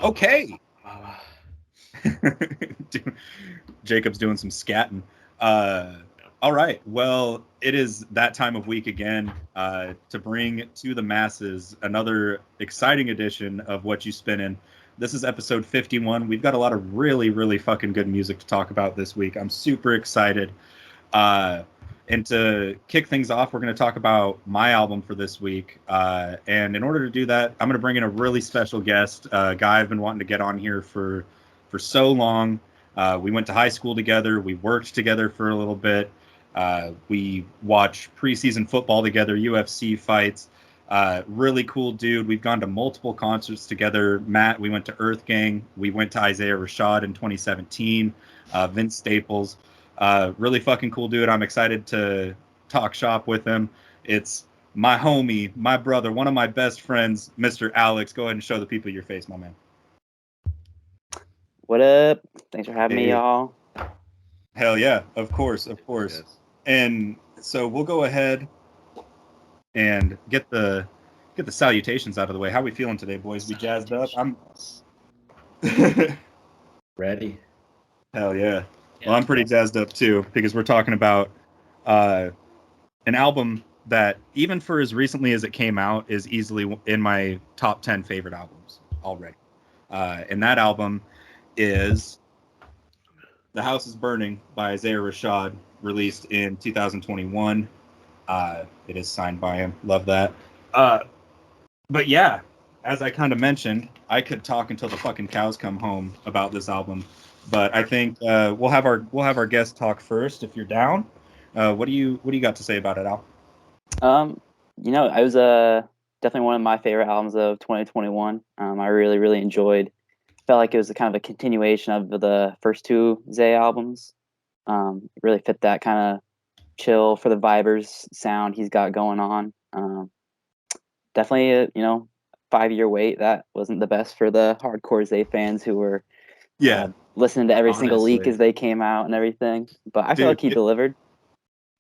Okay. Jacob's doing some scatting. All right. Well, it is that time of week again to bring to the masses another exciting edition of Whatchu Spinnin. This is episode 51. We've got a lot of really, really fucking good music to talk about this week. I'm super excited. And to kick things off, we're going to talk about my album for this week. And in order to do that, I'm going to bring in a really special guest, a guy I've been wanting to get on here for so long. We went to high school together. We worked together for a little bit. We watched preseason football together, UFC fights. Really cool dude. We've gone to multiple concerts together. Matt, we went to Earth Gang. We went to Isaiah Rashad in 2017. Vince Staples. Really fucking cool dude. I'm excited to talk shop with him. It's my homie, my brother, one of my best friends, Mr. Alex. Go ahead and show the people your face, my man. What up? Thanks for having me, y'all. Hell yeah, of course. Yes. And so we'll go ahead and get the salutations out of the way. How we feeling today, boys? We jazzed up? I'm ready. Hell yeah. Well, I'm pretty jazzed up too, because we're talking about an album that, even for as recently as it came out, is easily in my top 10 favorite albums already. And that album is The House is Burning by Isaiah Rashad, released in 2021. It is signed by him. Love that. But yeah, as I kind of mentioned, I could talk until the fucking cows come home about this album. But I think we'll have our guest talk first, if you're down. What do you got to say about it, Al? It was definitely one of my favorite albums of 2021. I really, really enjoyed. Felt like it was kind of a continuation of the first two Zay albums. It really fit that kind of chill for the vibers sound he's got going on. Definitely a 5-year wait. That wasn't the best for the hardcore Zay fans who were listening to every single leak as they came out and everything. But I feel like he delivered.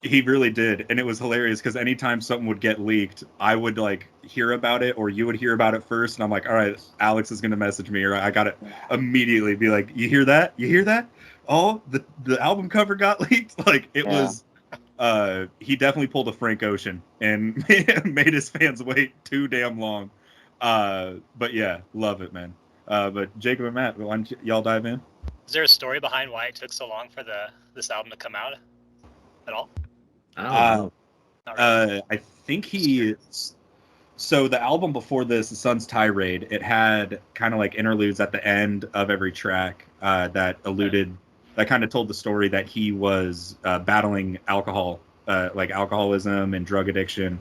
He really did, and it was hilarious because anytime something would get leaked, I would hear about it, or you would hear about it first, and I'm like, all right, Alex is gonna message me, or I gotta immediately be like, you hear that? Oh, the album cover got leaked. Was. He definitely pulled a Frank Ocean and made his fans wait too damn long. But yeah, love it, man. But Jacob and Matt, why don't y'all dive in? Is there a story behind why it took so long for this album to come out at all? I don't know. I think so the album before this, The Sun's Tirade, it had kind of interludes at the end of every track that kind of told the story that he was battling alcoholism and drug addiction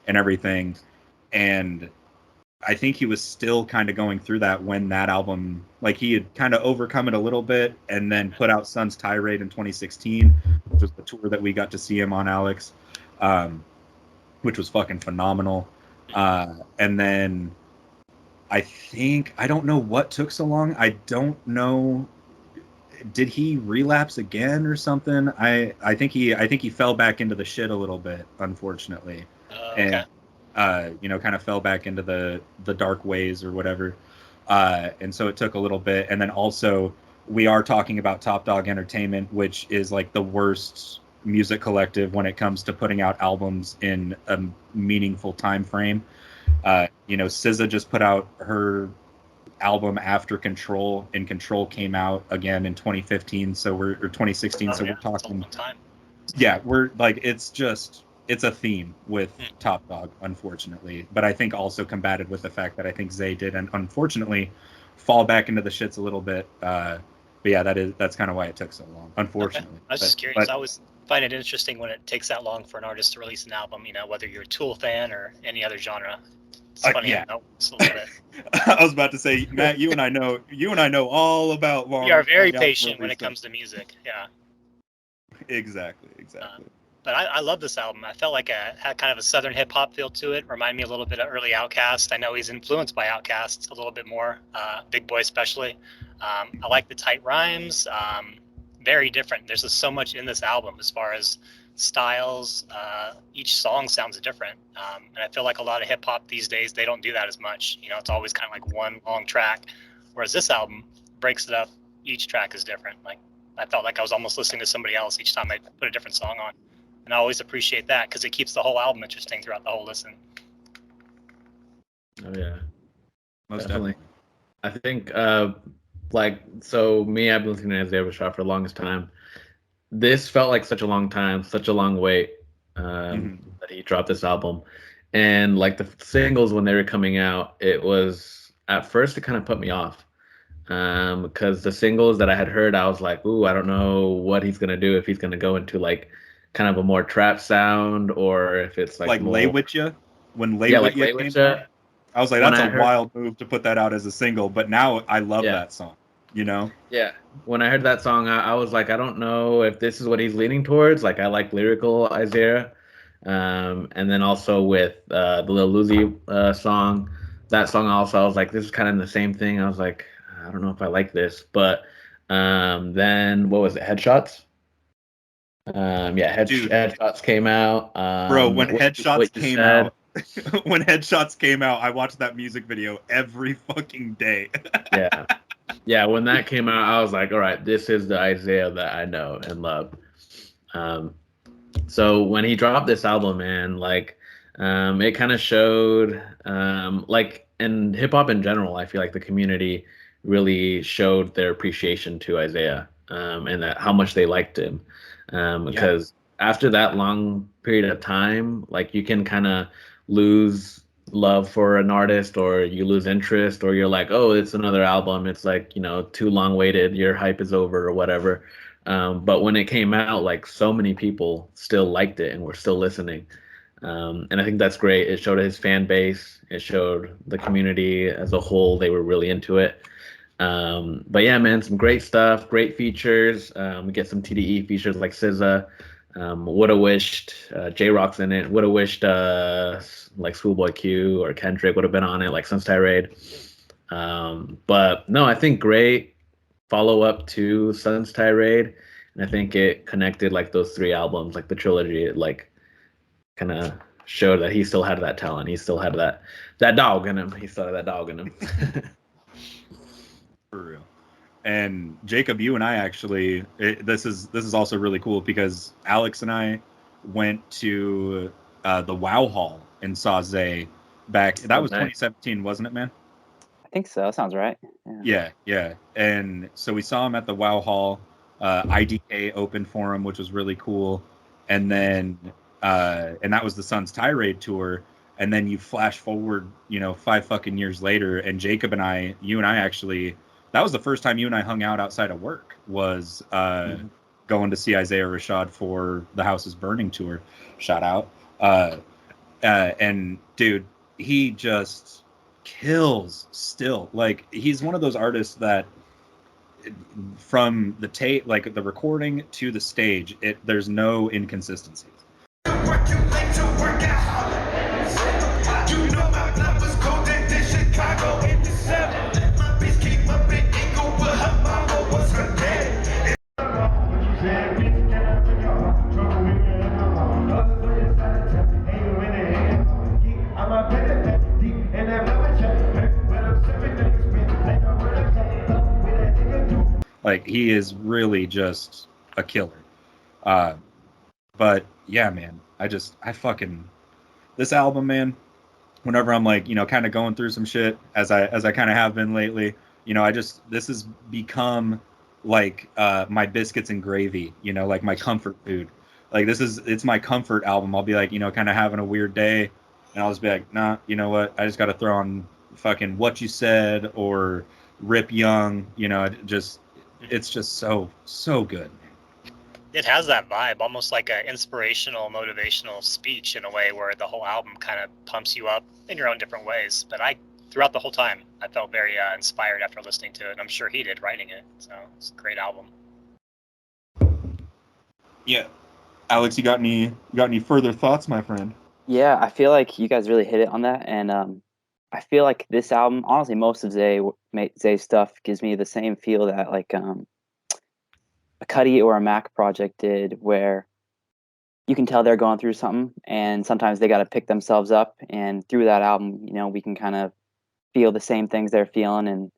and everything. And I think he was still kind of going through that when that album, he had kind of overcome it a little bit and then put out Sun's Tirade in 2016, which was the tour that we got to see him on, Alex, which was fucking phenomenal. And then I don't know what took so long. I don't know. Did he relapse again or something? I think he fell back into the shit a little bit, unfortunately. Okay. And kind of fell back into the dark ways or whatever. And so it took a little bit. And then also we are talking about Top Dog Entertainment, which is the worst music collective when it comes to putting out albums in a meaningful time frame. SZA just put out her album after Control, and Control came out again in 2015, or 2016. So we're talking time. Yeah, we're it's a theme with Top Dog, unfortunately, but I think also combated with the fact that I think Zay did, and unfortunately, fall back into the shits a little bit. But yeah, that's kind of why it took so long, unfortunately. Okay. I was just curious. I always find it interesting when it takes that long for an artist to release an album, whether you're a Tool fan or any other genre. It's funny. Yeah. It's a little bit. I was about to say, Matt, you and I know all about long. We are very patient when it comes to music. Yeah. Exactly. But I love this album. I felt like it had kind of a southern hip hop feel to it. Remind me a little bit of early Outkast. I know he's influenced by Outkast a little bit more, Big Boy especially. I like the tight rhymes. Very different. There's just so much in this album as far as styles. Each song sounds different. And I feel like a lot of hip hop these days, they don't do that as much. It's always kind of like one long track. Whereas this album breaks it up. Each track is different. Like I felt like I was almost listening to somebody else each time I put a different song on. And I always appreciate that because it keeps the whole album interesting throughout the whole listen. Oh yeah, Most definitely. definitely. I think so me, I've been listening to Isaiah Rashad for the longest time. This felt like such a long time, such a long wait that he dropped this album. And like the singles when they were coming out, it was at first it kind of put me off. Because the singles that I had heard, I was like, ooh, I don't know what he's gonna do, if he's gonna go into like kind of a more trap sound or if it's like Lay more, With Ya. When Lay yeah, With like Ya Lay came With Ya. out, I was like, When that's I a heard, wild move to put that out as a single. But now I love yeah, that song. You know? yeah. When I heard that song, I was like, I don't know if this is what he's leaning towards. Like, I like lyrical Isaiah. And then also with the Lil Uzi song, that song also, I was like, this is kind of the same thing. I was like, I don't know if I like this. But then what was it? Headshots? Yeah, Dude, Headshots came out. bro, when What Headshots you came said. out, when Headshots came out, I watched that music video every fucking day. Yeah. Yeah, when that came out, I was like, all right, this is the Isaiah that I know and love. Um, so when he dropped this album, man, like, it kind of showed, like, in hip hop in general, I feel like the community really showed their appreciation to Isaiah, and that how much they liked him. Yeah. Because after that long period of time, like, you can kind of lose love for an artist, or you lose interest, or you're like, oh, it's another album, it's like, too long waited, your hype is over or whatever. But when it came out, like, so many people still liked it and were still listening. And I think that's great. It showed his fan base, it showed the community as a whole, they were really into it. But yeah, man, some great stuff, great features. We get some TDE features like SZA. Would have wished J Rock's in it. Would have wished like Schoolboy Q or Kendrick would have been on it, like Sun's Tirade. But no, I think great follow up to Sun's Tirade, and I think it connected like those three albums, like the trilogy. It like kind of showed that he still had that talent. He still had that dog in him. He still had that dog in him. For real. And Jacob, you and I actually, this is also really cool because Alex and I went to the Wow Hall and saw Zay back. That was nice. 2017, wasn't it, man? I think so. Sounds right. Yeah. And so we saw him at the Wow Hall. IDK opened for him, which was really cool. And then, and that was the Sun's Tirade tour. And then you flash forward, 5 fucking years later, and Jacob and I, you and I actually, that was the first time you and I hung out outside of work, was going to see Isaiah Rashad for the House is Burning tour. Shout out. And dude, he just kills still. Like, he's one of those artists that from the tape, like the recording to the stage, there's no inconsistencies. Like, he is really just a killer. But yeah, man, I fucking, this album, man, whenever I'm like, kind of going through some shit, as I kind of have been lately, this has become like my biscuits and gravy, like my comfort food. Like, it's my comfort album. I'll be like, kind of having a weird day, and I'll just be like, nah, you know what? I just got to throw on fucking What You Said or Rip Young, it's just so good. It has that vibe, almost like an inspirational, motivational speech in a way, where the whole album kind of pumps you up in your own different ways. But throughout the whole time, I felt very inspired after listening to it, and I'm sure he did writing it. So it's a great album. Yeah, Alex, you got any further thoughts, my friend? Yeah, I feel like you guys really hit it on that, and I feel like this album, honestly, most of Zay's stuff gives me the same feel that like a Cudi or a Mac project did, where you can tell they're going through something, and sometimes they got to pick themselves up. And through that album, we can kind of feel the same things they're feeling, and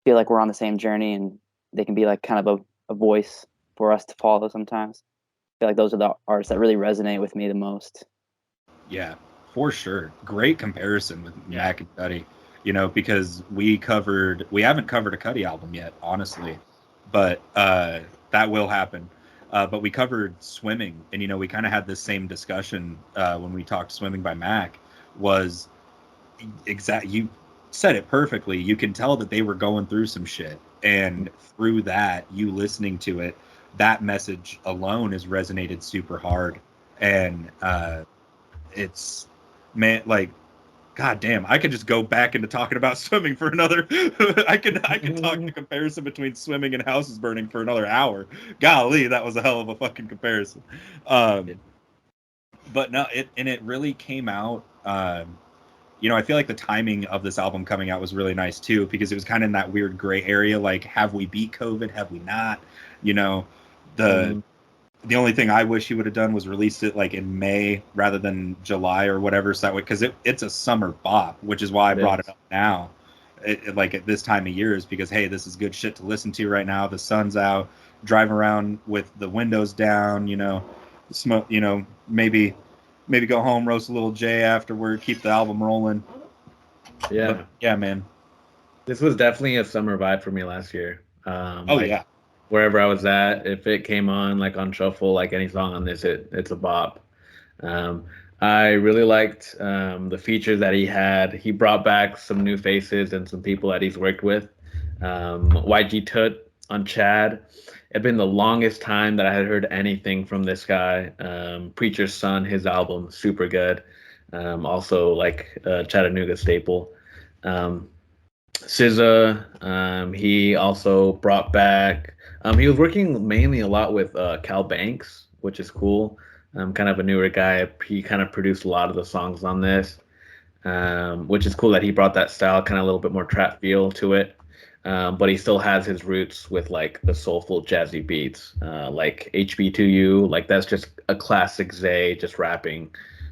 feel like we're on the same journey, and they can be like kind of a voice for us to follow sometimes. I feel like those are the artists that really resonate with me the most. Yeah, for sure. Great comparison with Yeah. Mac and Cuddy. You know, because we haven't covered a Cuddy album yet, honestly, but that will happen. But we covered Swimming, and you know, we kind of had this same discussion when we talked Swimming by Mac. Was you said it perfectly. You can tell that they were going through some shit, and through that, you listening to it, that message alone has resonated super hard, and it's man, like, god damn, I could just go back into talking about Swimming for another I could talk the comparison between Swimming and Houses Burning for another hour. Golly, that was a hell of a fucking comparison. But no, it really came out, you know, I feel like the timing of this album coming out was really nice too, because it was kind of in that weird gray area, like, have we beat COVID, have we not? You know, the only thing I wish he would have done was released it like in May rather than July or whatever, so that way, because it's a summer bop, which is why I brought it up now, like at this time of year, is because, hey, this is good shit to listen to right now. The sun's out, driving around with the windows down, you know, smoke, you know, maybe go home, roast a little J afterward, keep the album rolling. Yeah, but, yeah, man. This was definitely a summer vibe for me last year. Yeah. Wherever I was at, if it came on like on shuffle, like any song on this, it's a bop. I really liked the features that he had. He brought back some new faces and some people that he's worked with. YG Tut on Chad. It'd been the longest time that I had heard anything from this guy. Preacher's Son, his album, super good. Also like Chattanooga staple. SZA, he also brought back. He was working mainly a lot with Cal Banks, which is cool. Kind of a newer guy. He kind of produced a lot of the songs on this, which is cool that he brought that style, kind of a little bit more trap feel to it. But he still has his roots with like the soulful jazzy beats, like HB2U. Like that's just a classic Zay, just rapping,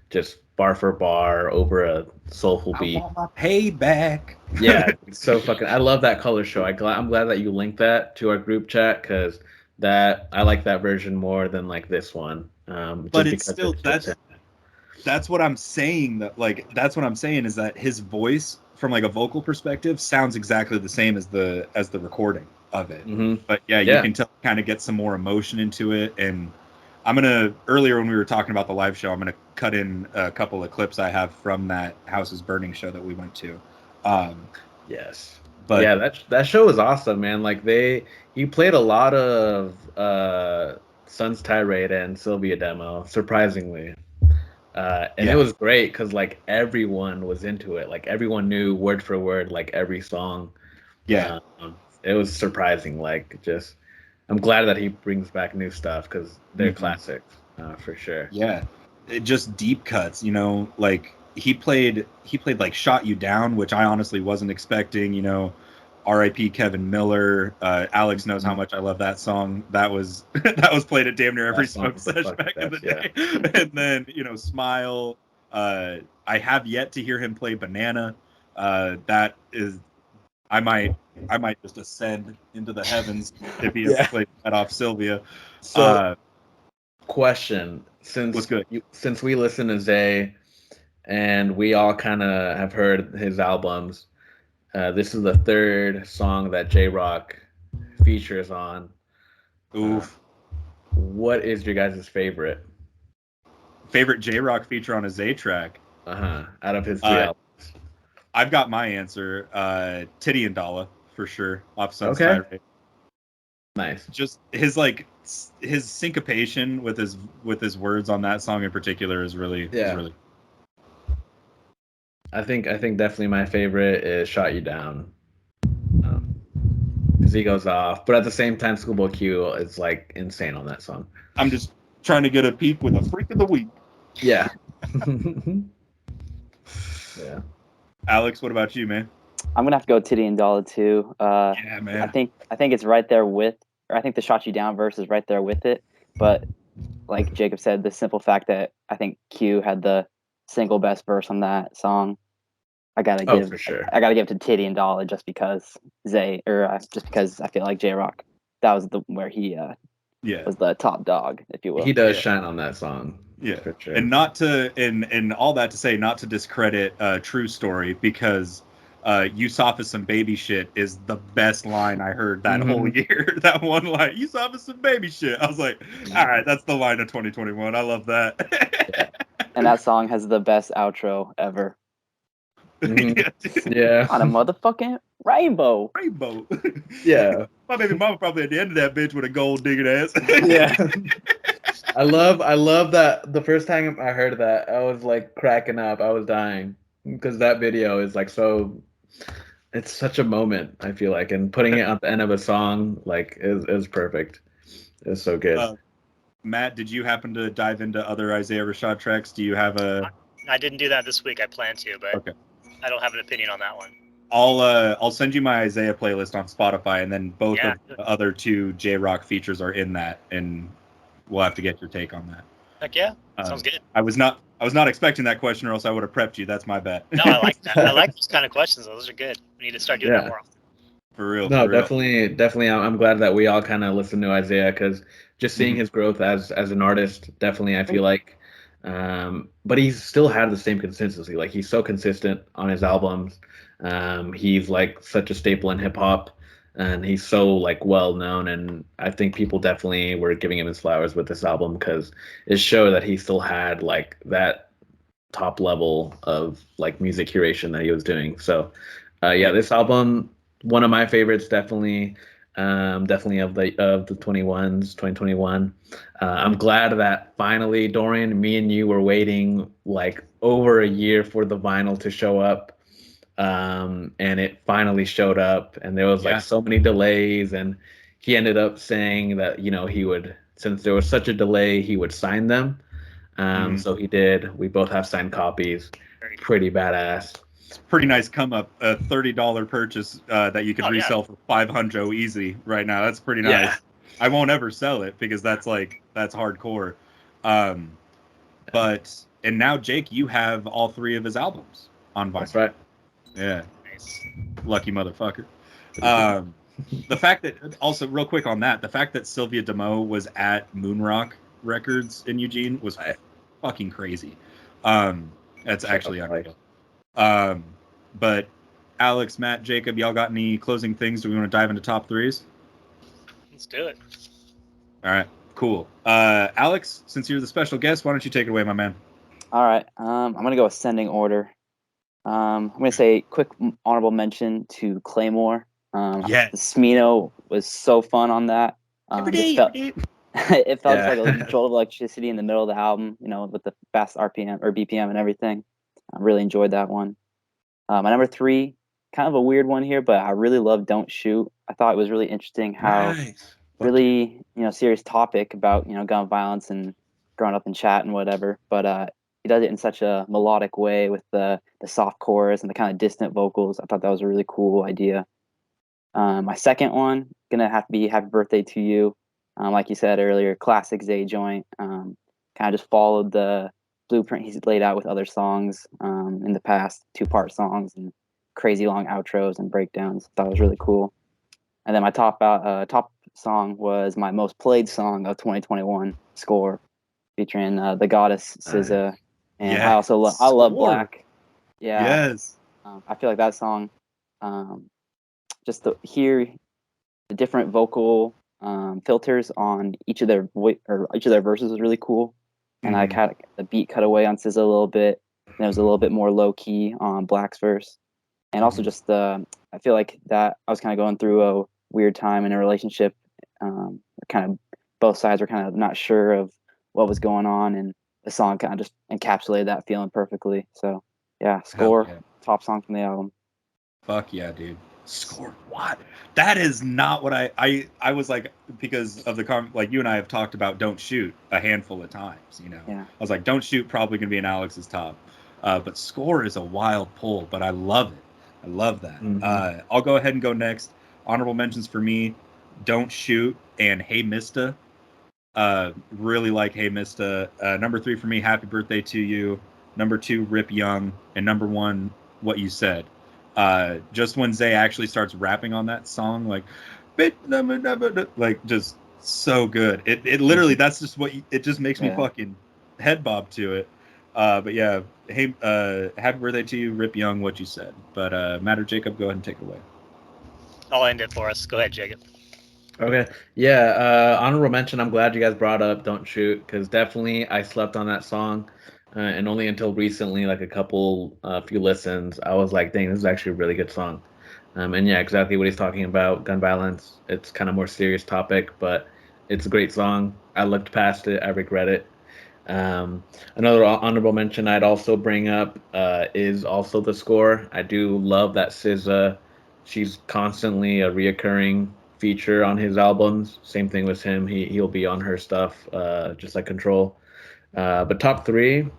just bar for bar over a soulful beat. I want my payback. Yeah, it's so fucking. I love that color show. I'm glad that you linked that to our group chat, because I like that version more than like this one. But it's still that's what I'm saying. That's what I'm saying is that his voice, from like a vocal perspective, sounds exactly the same as the recording of it. Mm-hmm. But yeah, you can tell, kind of get some more emotion into it. And earlier when we were talking about the live show, I'm gonna cut in a couple of clips I have from that Houses Burning show that we went to. Yes. But yeah, that show was awesome, man. Like he played a lot of Sun's Tirade and Sylvia demo, surprisingly. And it was great because like everyone was into it. Like everyone knew word for word, like every song. Yeah. It was surprising. Like just, I'm glad that he brings back new stuff because they're classics for sure. Yeah. It just deep cuts, you know, like he played like Shot You Down, which I honestly wasn't expecting, you know. R.I.P. Kevin Miller. Alex knows how much I love that song. That was played at damn near every smoke session back in the day. Yeah. And then, you know, Smile. I have yet to hear him play Banana. That is, I might just ascend into the heavens if he has played that off Sylvia. So, question: since we listen to Zay, and we all kind of have heard his albums. This is the third song that J-Rock features on. Oof. What is your guys' favorite? Favorite J-Rock feature on a Zay track? Out of his three albums. I've got my answer. Titty and Dalla, for sure. Off Sun's Tirade. Nice. Just his syncopation with his words on that song in particular is really really. I think definitely my favorite is Shot You Down. Because he goes off, but at the same time, Schoolboy Q is like insane on that song. I'm just trying to get a peek with a freak of the week. Yeah. Yeah. Alex, what about you, man? I'm gonna have to go Titty and Dalla too. Yeah, man. I think it's right there with, or I think the Shot You Down verse is right there with it. But like Jacob said, the simple fact that I think Q had the single best verse on that song. I gotta Oh, give for sure. I gotta give it to Titty and Dollar just because just because I feel like J Rock, that was where he was the top dog, if you will. He does shine on that song. Yeah, for sure. And not to and all that to say, not to discredit True Story, because "You soft as some baby shit" is the best line I heard that whole year. That one line, "You soft as some baby shit." I was like, all right, that's the line of 2021. I love that. And that song has the best outro ever. Yeah. On a motherfucking rainbow. Rainbow. Yeah. My baby mama probably at the end of that bitch with a gold digging ass. Yeah. I love that. The first time I heard that, I was like cracking up. I was dying because that video is like so. It's such a moment, I feel like, and putting it at the end of a song like is perfect. It's so good. Matt, did you happen to dive into other Isaiah Rashad tracks? Do you have a? I didn't do that this week. I plan to, but Okay. I don't have an opinion on that one. I'll send you my Isaiah playlist on Spotify, and then both Yeah, of the other two J-Rock features are in that, and we'll have to get your take on that. Heck yeah, sounds good. I was not expecting that question, or else I would have prepped you. That's my bad. No, I like that. I like those kind of questions. Those are good. We need to start doing that more often. For real. No, for real. definitely. I'm glad that we all kind of listen to Isaiah because just seeing his growth as an artist, definitely, I feel like. But he's still had the same consistency. Like he's so consistent on his albums. He's like such a staple in hip hop, and he's so like well known. And I think people definitely were giving him his flowers with this album because it showed that he still had like that top level of like music curation that he was doing. So, this album, one of my favorites, definitely of the 2021. I'm glad that finally, Dorian, me and you were waiting like over a year for the vinyl to show up. And it finally showed up, and there was like so many delays, and he ended up saying that, he would, since there was such a delay, he would sign them. So he did. We both have signed copies. Pretty badass. It's a pretty nice come up. A $30 purchase that you could resell for $500 easy right now. That's pretty nice. Yeah. I won't ever sell it because that's hardcore. But now, Jake, you have all three of his albums on vinyl. That's right. Yeah. Nice. Lucky motherfucker. The fact that, also real quick on that, the fact that Sylvia Demo was at Moonrock Records in Eugene was fucking crazy. That's actually unreal. But Alex, Matt, Jacob, y'all got any closing things? Do we want to dive into top threes? Let's do it. All right, cool. Alex, since you're the special guest, why don't you take it away, my man? All right. I'm gonna go ascending order. I'm gonna say quick honorable mention to Claymore. Yes. The Smino was so fun on that. It felt like a jolt of electricity in the middle of the album, with the fast RPM or BPM and everything. I really enjoyed that one. My number 3, kind of a weird one here, but I really love Don't Shoot. I thought it was really interesting how really, serious topic about, gun violence and growing up in chat and whatever. But he does it in such a melodic way with the soft chorus and the kind of distant vocals. I thought that was a really cool idea. My second one, gonna have to be Happy Birthday to You. Like you said earlier, classic Zay joint. Kind of just followed the blueprint he's laid out with other songs in the past, 2-part songs and crazy long outros and breakdowns. Thought it was really cool. And then my top song was my most played song of 2021, Score, featuring the goddess SZA. And I also I love Black. Yeah. Yes. I feel like that song, just to hear the different vocal filters on each of their verses was really cool. And I kind of the beat cut away on SZA a little bit, and it was a little bit more low key on Black's verse. And also just I feel like that I was kind of going through a weird time in a relationship. Kind of both sides were kind of not sure of what was going on, and the song kind of just encapsulated that feeling perfectly. So yeah, Score, top song from the album. Fuck yeah, dude. Score. What? That is not what I was like, because of the like you and I have talked about Don't Shoot a handful of times, Yeah. I was like, Don't Shoot probably gonna be in Alex's top, but Score is a wild pull, but I love it. I love that. I'll go ahead and go next. Honorable mentions for me: Don't Shoot and Hey Mista. Really like Hey Mista. Number 3 for me, Happy Birthday to You. Number 2, Rip Young, and number 1, What You Said. Just when Zay actually starts rapping on that song, like just so good. It literally, that's just it just makes me fucking head bob to it. But yeah, hey, happy birthday to you, Rip Young, What You Said. But Matt or Jacob, go ahead and take it away. I'll end it for us. Go ahead, Jacob. Okay. Yeah. Honorable mention. I'm glad you guys brought up "Don't Shoot" because definitely I slept on that song, and only until recently, like a few listens, I was like, "Dang, this is actually a really good song." And yeah, exactly what he's talking about, gun violence. It's kind of more serious topic, but it's a great song. I looked past it. I regret it. Another honorable mention I'd also bring up is also the score. I do love that SZA. She's constantly a reoccurring feature on his albums. Same thing with him. He'll be on her stuff, just like Control. But top three,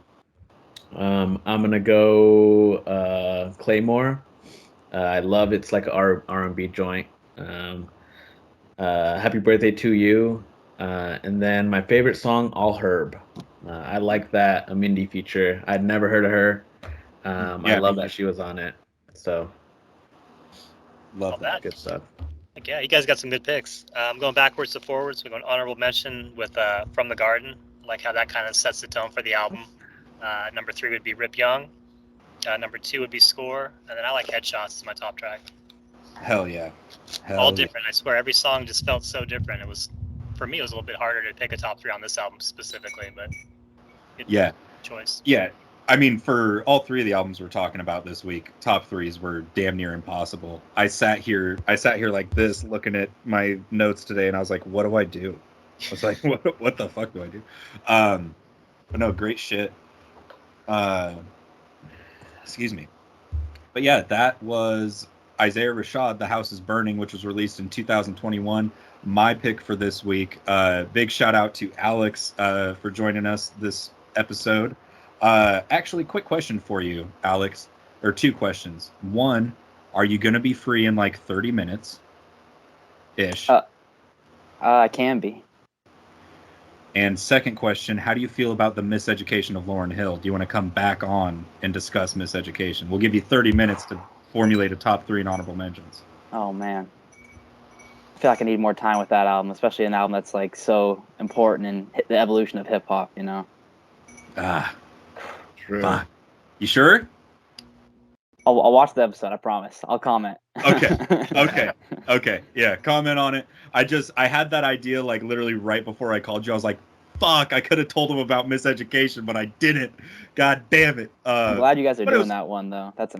I'm gonna go Claymore. I love it's like R&B joint. Happy Birthday to You, and then my favorite song, All Herb. I like that a Mindy feature. I'd never heard of her. I love that she was on it. So love that. Good stuff. Yeah, you guys got some good picks. I'm going backwards to forwards. We're going honorable mention with From the Garden. I like how that kind of sets the tone for the album. Number 3 would be Rip Young. Number 2 would be Score. And then I like Headshots as my top track. Hell yeah. All different. I swear, every song just felt so different. For me, it was a little bit harder to pick a top 3 on this album specifically, but yeah, choice. Yeah, I mean, for all 3 of the albums we're talking about this week, top 3s were damn near impossible. I sat here like this, looking at my notes today, and I was like, "What do I do?" I was like, "What the fuck do I do?" But no, great shit. Excuse me. But yeah, that was Isaiah Rashad, The House is Burning, which was released in 2021. My pick for this week. Big shout out to Alex for joining us this episode. Actually, quick question for you, Alex, or 2 questions. One, are you going to be free in like 30 minutes ish? I can be. And second question, how do you feel about the Miseducation of Lauryn Hill? Do you want to come back on and discuss Miseducation? We'll give you 30 minutes to formulate a top 3 and honorable mentions. Oh man, I feel like I need more time with that album, especially an album that's like so important in the evolution of hip hop. You know. True. Fuck. You sure? I'll watch the episode. I promise. I'll comment. Okay. Yeah, comment on it. I had that idea like literally right before I called you. I was like, fuck, I could have told him about Miseducation, but I didn't. God damn it. I'm glad you guys are doing that one though. That's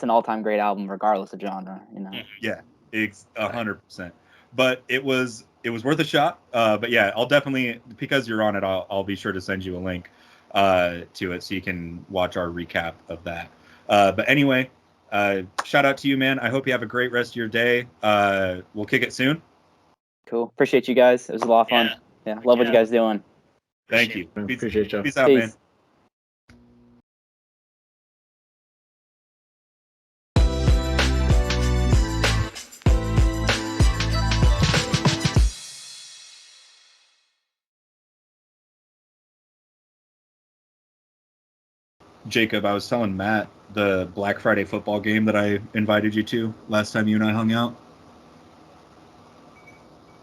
an all-time great album regardless of genre, you know. Yeah, it's 100%. But it was worth a shot. But yeah, I'll definitely, because you're on it, I'll be sure to send you a link to it so you can watch our recap of that. But anyway, shout out to you, man. I hope you have a great rest of your day. We'll kick it soon. Cool. Appreciate you guys. It was a lot of fun. Yeah. Love what you guys doing. Thank you. Appreciate you. Peace out, man. Jacob, I was telling Matt the Black Friday football game that I invited you to last time you and I hung out.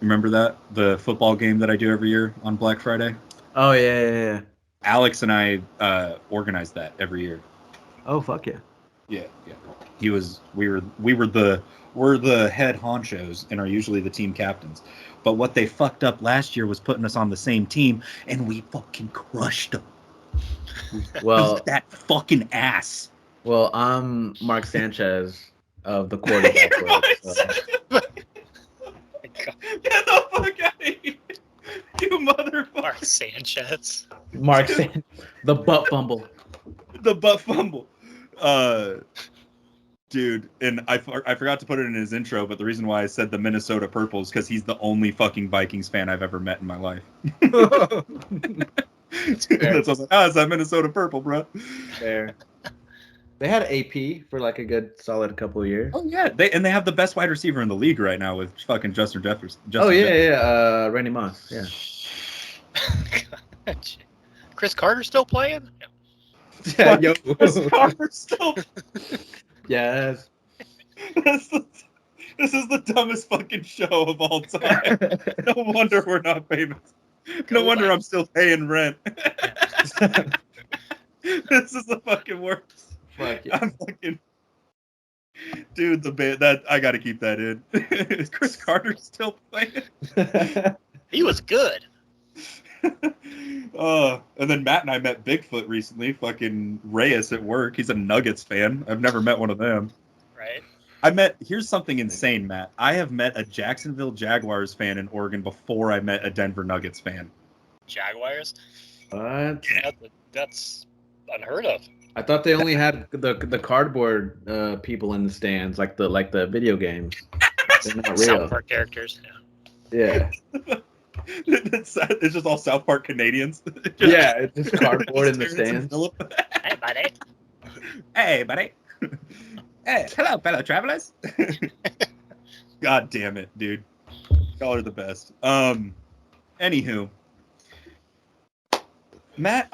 Remember that? The football game that I do every year on Black Friday? Oh, yeah. Alex and I organized that every year. Oh, fuck yeah. Yeah. We're the head honchos and are usually the team captains. But what they fucked up last year was putting us on the same team, and we fucking crushed them. Well, that fucking ass. Well, I'm Mark Sanchez of the quarterback world. So. Get the fuck out of here, you motherfucker. Mark Sanchez. The butt fumble. The butt fumble. Dude, and I forgot to put it in his intro, but the reason why I said the Minnesota Purple is because he's the only fucking Vikings fan I've ever met in my life. That's like, it's that Minnesota Purple, bro. Fair. They had AP for like a good solid couple of years. Oh yeah, they have the best wide receiver in the league right now with fucking Justin Jefferson. Randy Moss. Yeah. Chris Carter still playing? Yeah, yo. Chris Carter still. Yes. This is the dumbest fucking show of all time. No wonder we're not famous. No wonder I'm still paying rent. This is the fucking worst. Fuck yeah. I'm fucking. Dude, the band that I gotta keep that in. Is Chris Carter still playing? He was good. And then Matt and I met Bigfoot recently. Fucking Reyes at work. He's a Nuggets fan. I've never met one of them. Right. Here's something insane, Matt. I have met a Jacksonville Jaguars fan in Oregon before I met a Denver Nuggets fan. Jaguars. What? That's unheard of. I thought they only had the cardboard people in the stands, like the video games. They're not real. South Park characters. Yeah. It's just all South Park Canadians. Yeah, it's just cardboard in the stands. Hey, buddy. Hey, buddy. Hey, hello, fellow travelers. God damn it, dude. Y'all are the best. Anywho, Matt,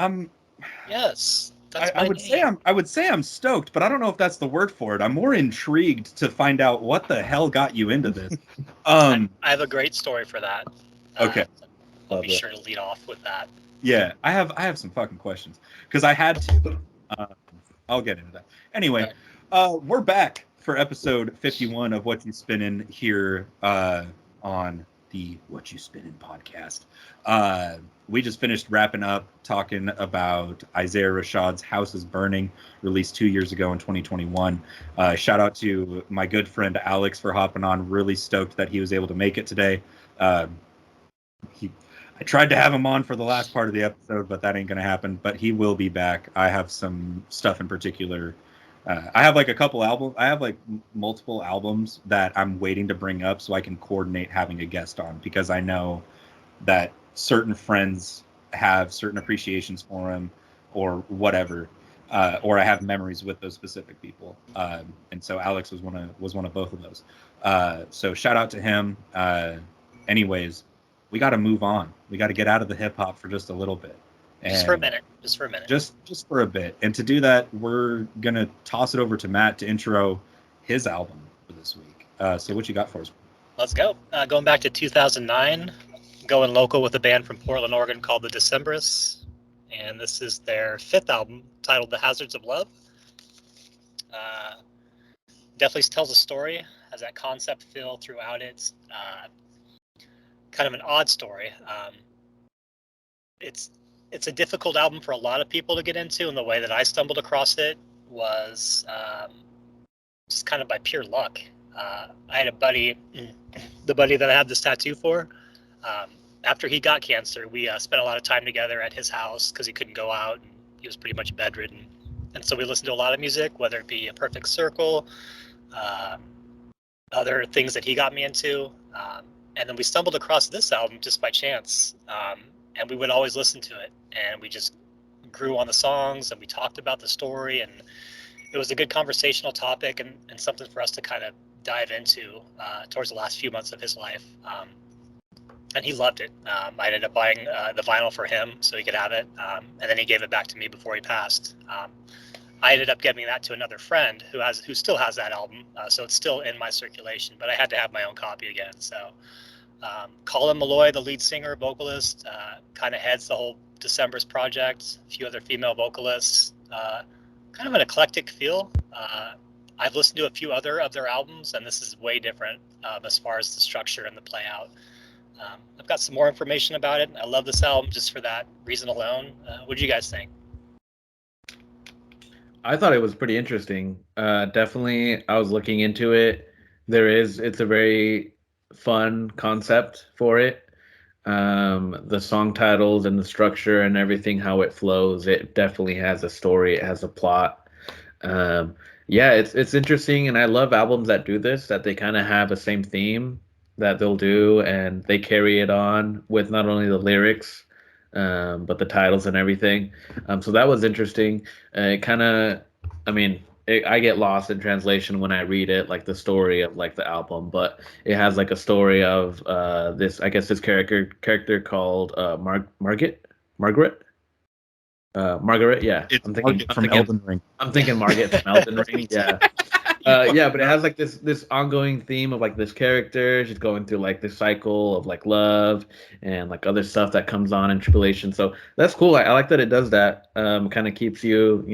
Yes. I would say I'm stoked, but I don't know if that's the word for it. I'm more intrigued to find out what the hell got you into this. I have a great story for that. Okay. I'll be sure to lead off with that. Yeah, I have some fucking questions because I had to. I'll get into that. Anyway, we're back for episode 51 of Whatchu Spinnin here on the Whatchu Spinnin podcast. We just finished wrapping up talking about Isaiah Rashad's House is Burning, released 2 years ago in 2021. Shout out to my good friend Alex for hopping on. Really stoked that he was able to make it today. I tried to have him on for the last part of the episode, but that ain't going to happen. But he will be back. I have some stuff in particular. I have like a couple albums. I have like multiple albums that I'm waiting to bring up so I can coordinate having a guest on, because I know that certain friends have certain appreciations for him or whatever, or I have memories with those specific people. And so Alex was one of both of those. So shout out to him. Anyways, we got to move on. We got to get out of the hip hop for just a little bit. Just for a minute. Just for a bit. And to do that, we're going to toss it over to Matt to intro his album for this week. So what you got for us? Let's go. Going back to 2009, going local with a band from Portland, Oregon called the Decemberists. And this is their fifth album titled The Hazards of Love. Definitely tells a story, has that concept feel throughout it. Kind of an odd story. It's a difficult album for a lot of people to get into, and the way that I stumbled across it was just kind of by pure luck. I had a buddy, the buddy that I had this tattoo for. After he got cancer, we spent a lot of time together at his house because he couldn't go out, and he was pretty much bedridden. And so we listened to a lot of music, whether it be A Perfect Circle, other things that he got me into. And then we stumbled across this album just by chance. And we would always listen to it. And we just grew on the songs, and we talked about the story. And it was a good conversational topic and something for us to kind of dive into towards the last few months of his life. And he loved it. I ended up buying the vinyl for him so he could have it. And then he gave it back to me before he passed. I ended up giving that to another friend who still has that album. So it's still in my circulation, but I had to have my own copy again. So Colin Malloy, the lead singer, vocalist, kind of heads the whole Decemberists project. A few other female vocalists. Kind of an eclectic feel. I've listened to a few other of their albums, and this is way different as far as the structure and the play out. I've got some more information about it. I love this album just for that reason alone. What do you guys think? I thought it was pretty interesting. Definitely, I was looking into it. It's a very fun concept for it. The song titles and the structure and everything, how it flows, it definitely has a story. It has a plot. Yeah, it's interesting, and I love albums that do this, that they kind of have a same theme that they'll do, and they carry it on with not only the lyrics, but the titles and everything. So that was interesting. It kind of, I get lost in translation when I read it, like the story of like the album, but it has like a story of this character called Margaret. Margaret, yeah. It's I'm Margaret from thinking, Elden Ring. I'm thinking Margaret from Elden Ring. Yeah. Yeah, but it has like this ongoing theme of like this character. She's going through like this cycle of like love and like other stuff that comes on in tribulation. So that's cool. I like that it does that. Kind of keeps you,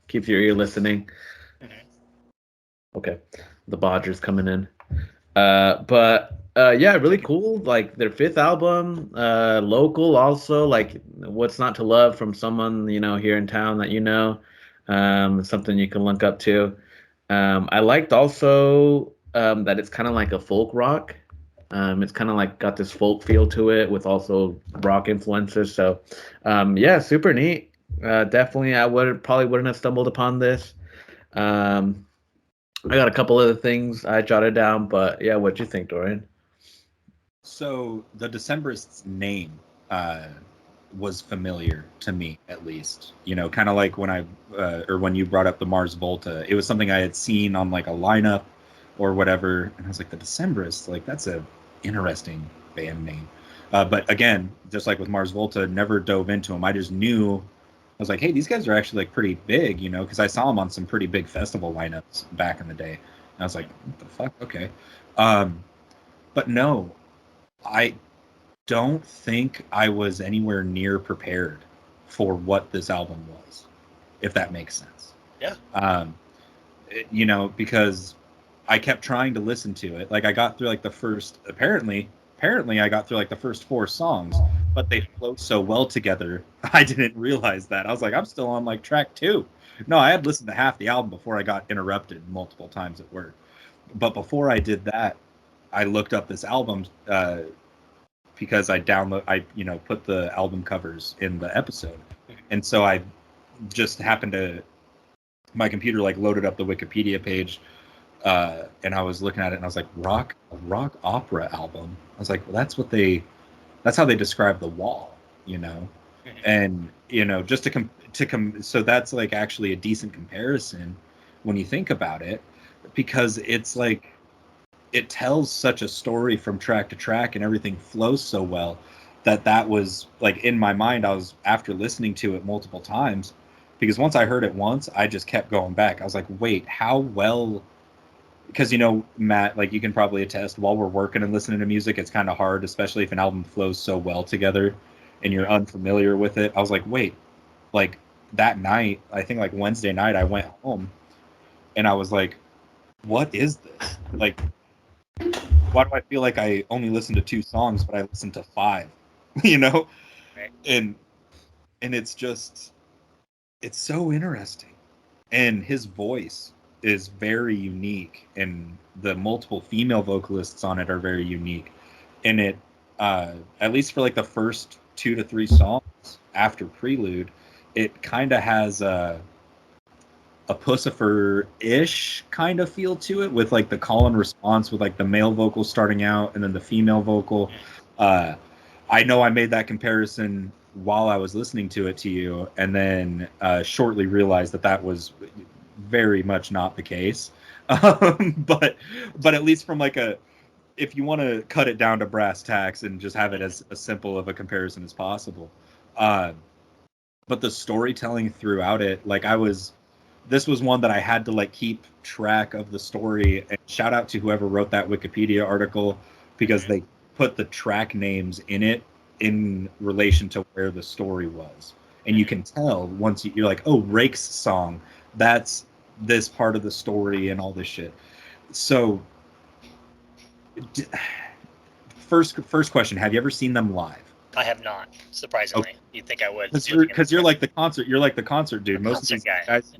keeps your ear listening. Mhm. Okay, the Bodgers coming in. But yeah, really cool. Like their fifth album, local also. Like What's Not to Love from someone here in town that something you can link up to. I liked also that it's kind of like a folk rock. It's kind of like got this folk feel to it with also rock influences. So yeah, super neat. Definitely, I probably wouldn't have stumbled upon this. I got a couple other things I jotted down, but yeah, what'd you think, Dorian? So the Decemberists name was familiar to me, at least. Kind of like when when you brought up the Mars Volta, it was something I had seen on like a lineup or whatever, and I was like, the Decemberists, like that's a interesting band name. But again, just like with Mars Volta, never dove into them. I just knew. I was like, hey, these guys are actually like pretty big, because I saw them on some pretty big festival lineups back in the day. And I was like, what the fuck? Okay. But no, I don't think I was anywhere near prepared for what this album was, if that makes sense. Yeah. Because I kept trying to listen to it. Like I got through like the first, apparently I got through like the first 4 songs, but they flow so well together. I didn't realize that. I was like, I'm still on like track 2. No, I had listened to half the album before I got interrupted multiple times at work. But before I did that, I looked up this album because I put the album covers in the episode. And so I just happened to, my computer like loaded up the Wikipedia page, and I was looking at it and I was like, rock opera album. I was like, well, that's how they describe The Wall, and just so that's like actually a decent comparison when you think about it, because it's like it tells such a story from track to track and everything flows so well that was like in my mind. I was, after listening to it multiple times, because once I heard it once, I just kept going back. I was like, wait, how well, because Matt, like you can probably attest, while we're working and listening to music, it's kind of hard, especially if an album flows so well together and you're unfamiliar with it. I was like, wait, like that night, I think like Wednesday night, I went home and I was like, what is this? Like, why do I feel like I only listened to 2 songs, but I listened to 5? Right. And it's just, it's so interesting. And his voice is very unique, and the multiple female vocalists on it are very unique. And it, at least for like the first 2 to 3 songs after Prelude, it kind of has a Pussifer-ish kind of feel to it, with like the call and response, with like the male vocal starting out and then the female vocal. I know I made that comparison while I was listening to it to you, and then shortly realized that was very much not the case. But at least from like if you want to cut it down to brass tacks and just have it as simple of a comparison as possible. But the storytelling throughout it, like this was one that I had to like keep track of the story, and shout out to whoever wrote that Wikipedia article, because they put the track names in it in relation to where the story was. And you can tell once you're like, oh, Rake's song, that's this part of the story and all this shit. So first question, have you ever seen them live? I have not, surprisingly. Okay. You'd think I would. Because you're like the concert dude. Most of these guys,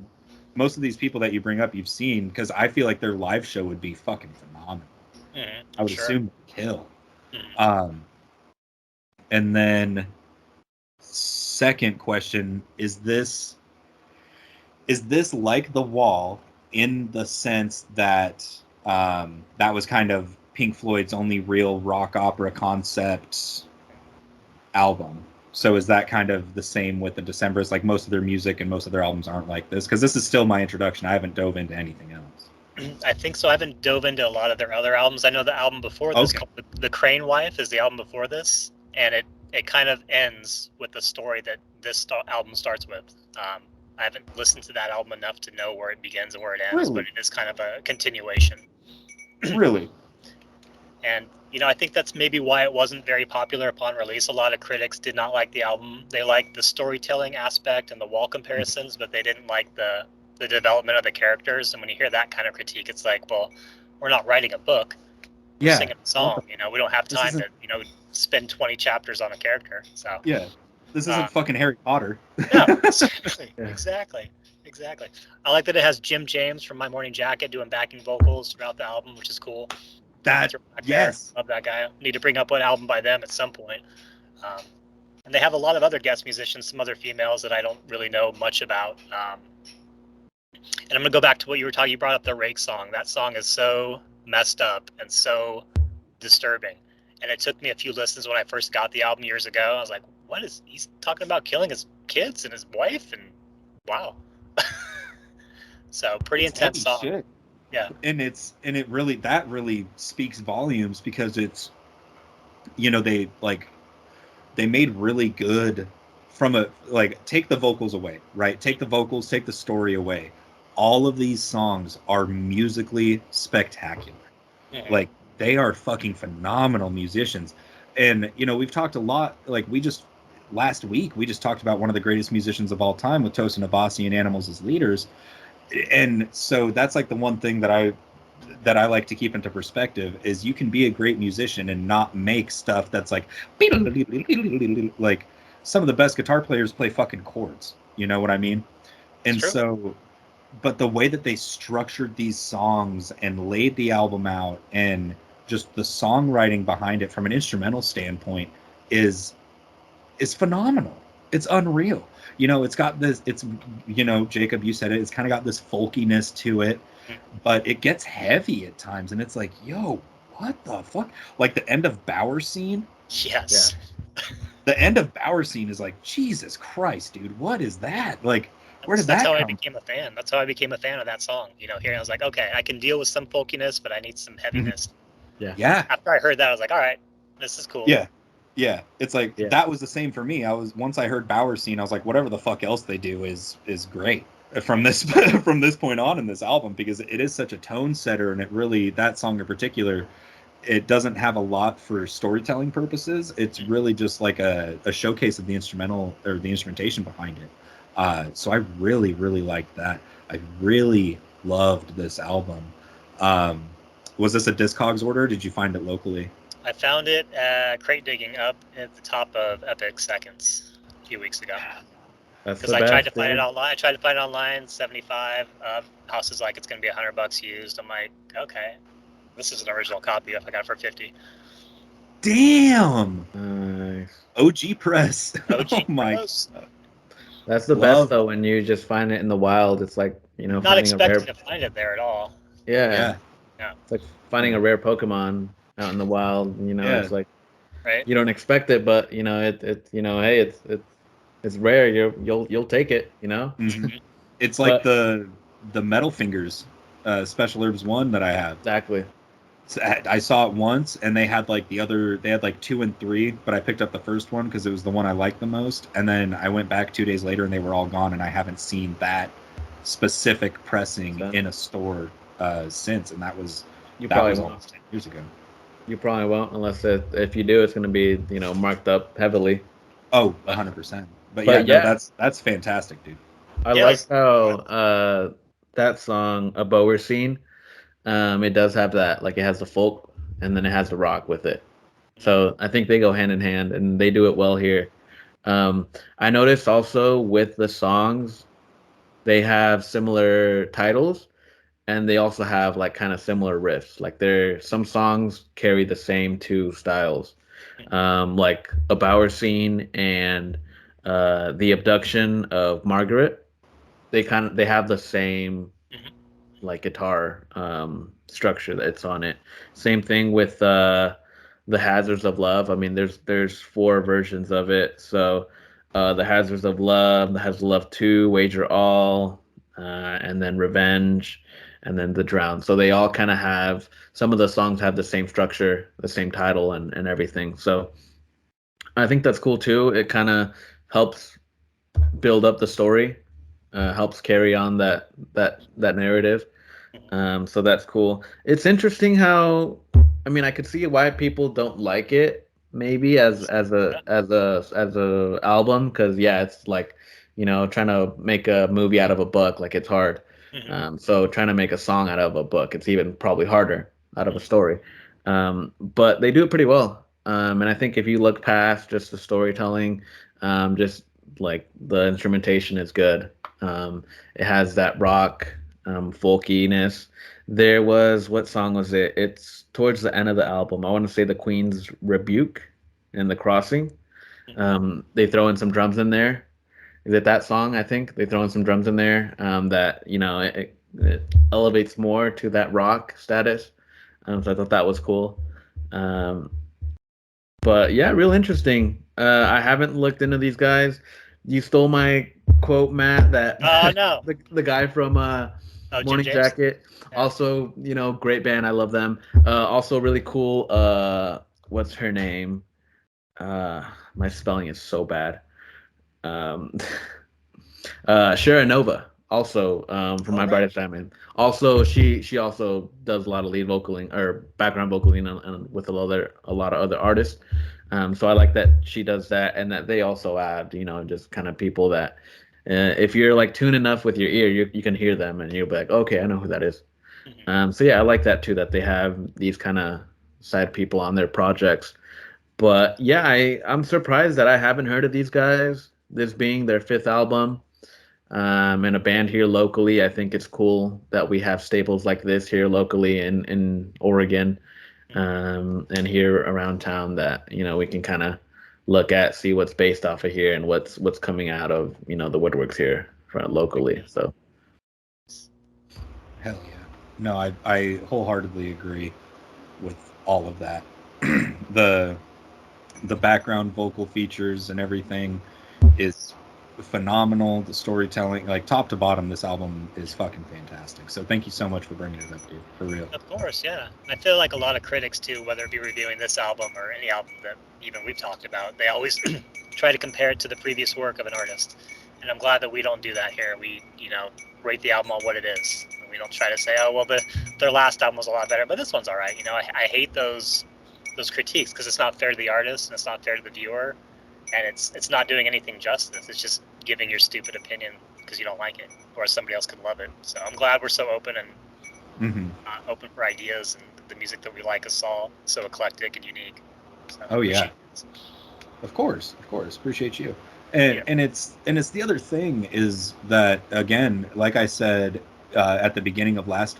most of these people that you bring up, you've seen, because I feel like their live show would be fucking phenomenal. I would assume kill. And then second question, is this like The Wall in the sense that that was kind of Pink Floyd's only real rock opera concept album? So is that kind of the same with the Decemberists? Like most of their music and most of their albums aren't like this? Because this is still my introduction. I haven't dove into anything else. I think so. I haven't dove into a lot of their other albums. I know the album before this, called The Crane Wife, is the album before this, and it kind of ends with the story that this album starts with. I haven't listened to that album enough to know where it begins and where it ends, but it is kind of a continuation. Really? And, I think that's maybe why it wasn't very popular upon release. A lot of critics did not like the album. They liked the storytelling aspect and the wall comparisons, but they didn't like the development of the characters. And when you hear that kind of critique, it's like, well, we're not writing a book. We're singing a song. We don't have time to, spend 20 chapters on a character. So yeah, this isn't fucking Harry Potter. No, exactly. I like that it has Jim James from My Morning Jacket doing backing vocals throughout the album, which is cool. Yes, love that guy. Need to bring up an album by them at some point. And they have a lot of other guest musicians, some other females that I don't really know much about. And I'm gonna go back to what you were talking. You brought up the Rake song. That song is so messed up and so disturbing. And it took me a few listens when I first got the album years ago. I was like, what is he's talking about killing his kids and his wife? And wow. So pretty intense song. Shit. Yeah. And it really speaks volumes, because it's, they made really good take the vocals away, right? Take the vocals, take the story away. All of these songs are musically spectacular. Mm-hmm. They are fucking phenomenal musicians. And, we've talked a lot, last week, we just talked about one of the greatest musicians of all time with Tosin Abasi and Animals as leaders. And so that's the one thing that I like to keep into perspective is you can be a great musician and not make stuff that's some of the best guitar players play fucking chords. You know what I mean? And so, but the way that they structured these songs and laid the album out and just the songwriting behind it from an instrumental standpoint is phenomenal. It's unreal. It's got this, Jacob, you said it, it's kind of got this folkiness to it, but it gets heavy at times. And it's like, yo, what the fuck? The end of Bower Scene. Yes. Yeah. The end of Bower Scene is Jesus Christ, dude. What is that? Where did that come? That's how I became a fan. That's how I became a fan of that song. Here I was like, okay, I can deal with some folkiness, but I need some heaviness. Yeah. After I heard that, I was like, all right, this is cool. Yeah, it's that was the same for me. Once I heard Bower Scene, I was like, whatever the fuck else they do is great from this point on in this album, because it is such a tone setter, and it really, that song in particular, it doesn't have a lot for storytelling purposes. It's really just a showcase of the instrumental or the instrumentation behind it. So I really, really liked that. I really loved this album. Was this a Discogs order? Did you find it locally? I found it crate digging up at the top of Epic Seconds a few weeks ago. Because I tried to find it online. I tried to find it online, 75. House is like, it's going to be $100 used. I'm like, okay. This is an original copy. I got it for 50. Damn. Nice. OG press. OG oh my. press. That's the best though, when you just find it in the wild. It's like, not expecting to find it there at all. Yeah. It's like finding a rare Pokemon out in the wild. It's like, right. You don't expect it, but hey, it's rare. You'll take it. Mm-hmm. It's like the Metal Fingers Special Herbs 1 that I have. Exactly. So I saw it once, and they had they had 2 and 3, but I picked up the first one because it was the one I liked the most. And then I went back 2 days later, and they were all gone, and I haven't seen that specific pressing in a store since. And that was almost 10 years ago. You probably won't, unless if you do, it's going to be marked up heavily. Oh, 100%. But yeah, no, that's fantastic, dude. I like how that song, A Bower Scene, it does have that. It has the folk, and then it has the rock with it. So I think they go hand in hand, and they do it well here. I noticed also with the songs, they have similar titles, and they also have kind of similar riffs. Some songs carry the same 2 styles, like A Bower Scene and The Abduction of Margaret. They have the same guitar structure that's on it. Same thing with The Hazards of Love. I mean, there's 4 versions of it. So The Hazards of Love, The Hazards of Love 2, Wager All, and then Revenge, and then The Drown. So they all kind of have, some of the songs have the same structure, the same title, and everything. So I think that's cool too. It kind of helps build up the story, helps carry on that narrative. So that's cool. It's interesting how, I mean, I could see why people don't like it, maybe as a album, because yeah, it's like, trying to make a movie out of a book, like it's hard. So trying to make a song out of a book, it's even probably harder out of a story. But they do it pretty well. And I think if you look past just the storytelling, just like the instrumentation is good. It has that rock, folkiness. There was, what song was it? It's towards the end of the album. I want to say the Queen's Rebuke and the Crossing. They throw in some drums in there. Is it that song? I think they throw in some drums in there, that it elevates more to that rock status. So I thought that was cool. Um, but yeah, real interesting. I haven't looked into these guys. You stole my quote, Matt. That No. the guy from Morning James? Jacket. Yeah. Also, great band. I love them. Also, really cool. What's her name? My spelling is so bad. Um, Shara Nova, also, from My right. Brightest Diamond. Also, she also does a lot of lead vocaling or background vocaling with a lot of other artists. So I like that she does that, and that they also add, just kind of people that, if you're like tuned enough with your ear, you can hear them, and you'll be like, okay, I know who that is. So yeah, I like that too, that they have these kind of side people on their projects. But yeah, I'm surprised that I haven't heard of these guys. This being their fifth album, and a band here locally. I think it's cool that we have staples like this here locally in Oregon, and here around town that we can kind of look at, see what's based off of here and what's coming out of the woodworks here locally. So Hell yeah. No, I wholeheartedly agree with all of that. The background vocal features and everything is phenomenal. The storytelling, like top to bottom, this album is fucking fantastic. So thank you so much for bringing it up, dude. For real. Of course, yeah. I feel like a lot of critics too, whether it be reviewing this album or any album that even we've talked about, they always try to compare it to the previous work of an artist. And I'm glad that we don't do that here. We, rate the album on what it is. And we don't try to say, oh, well, their last album was a lot better, but this one's all right. I hate those critiques because it's not fair to the artist and it's not fair to the viewer, and it's not doing anything justice. It's just giving your stupid opinion because you don't like it, or somebody else could love it. So I'm glad we're so open and open for ideas, and the music that we like is all so eclectic and unique. So Oh yeah, of course. Appreciate you. And it's the other thing is that, again, like I said at the beginning of last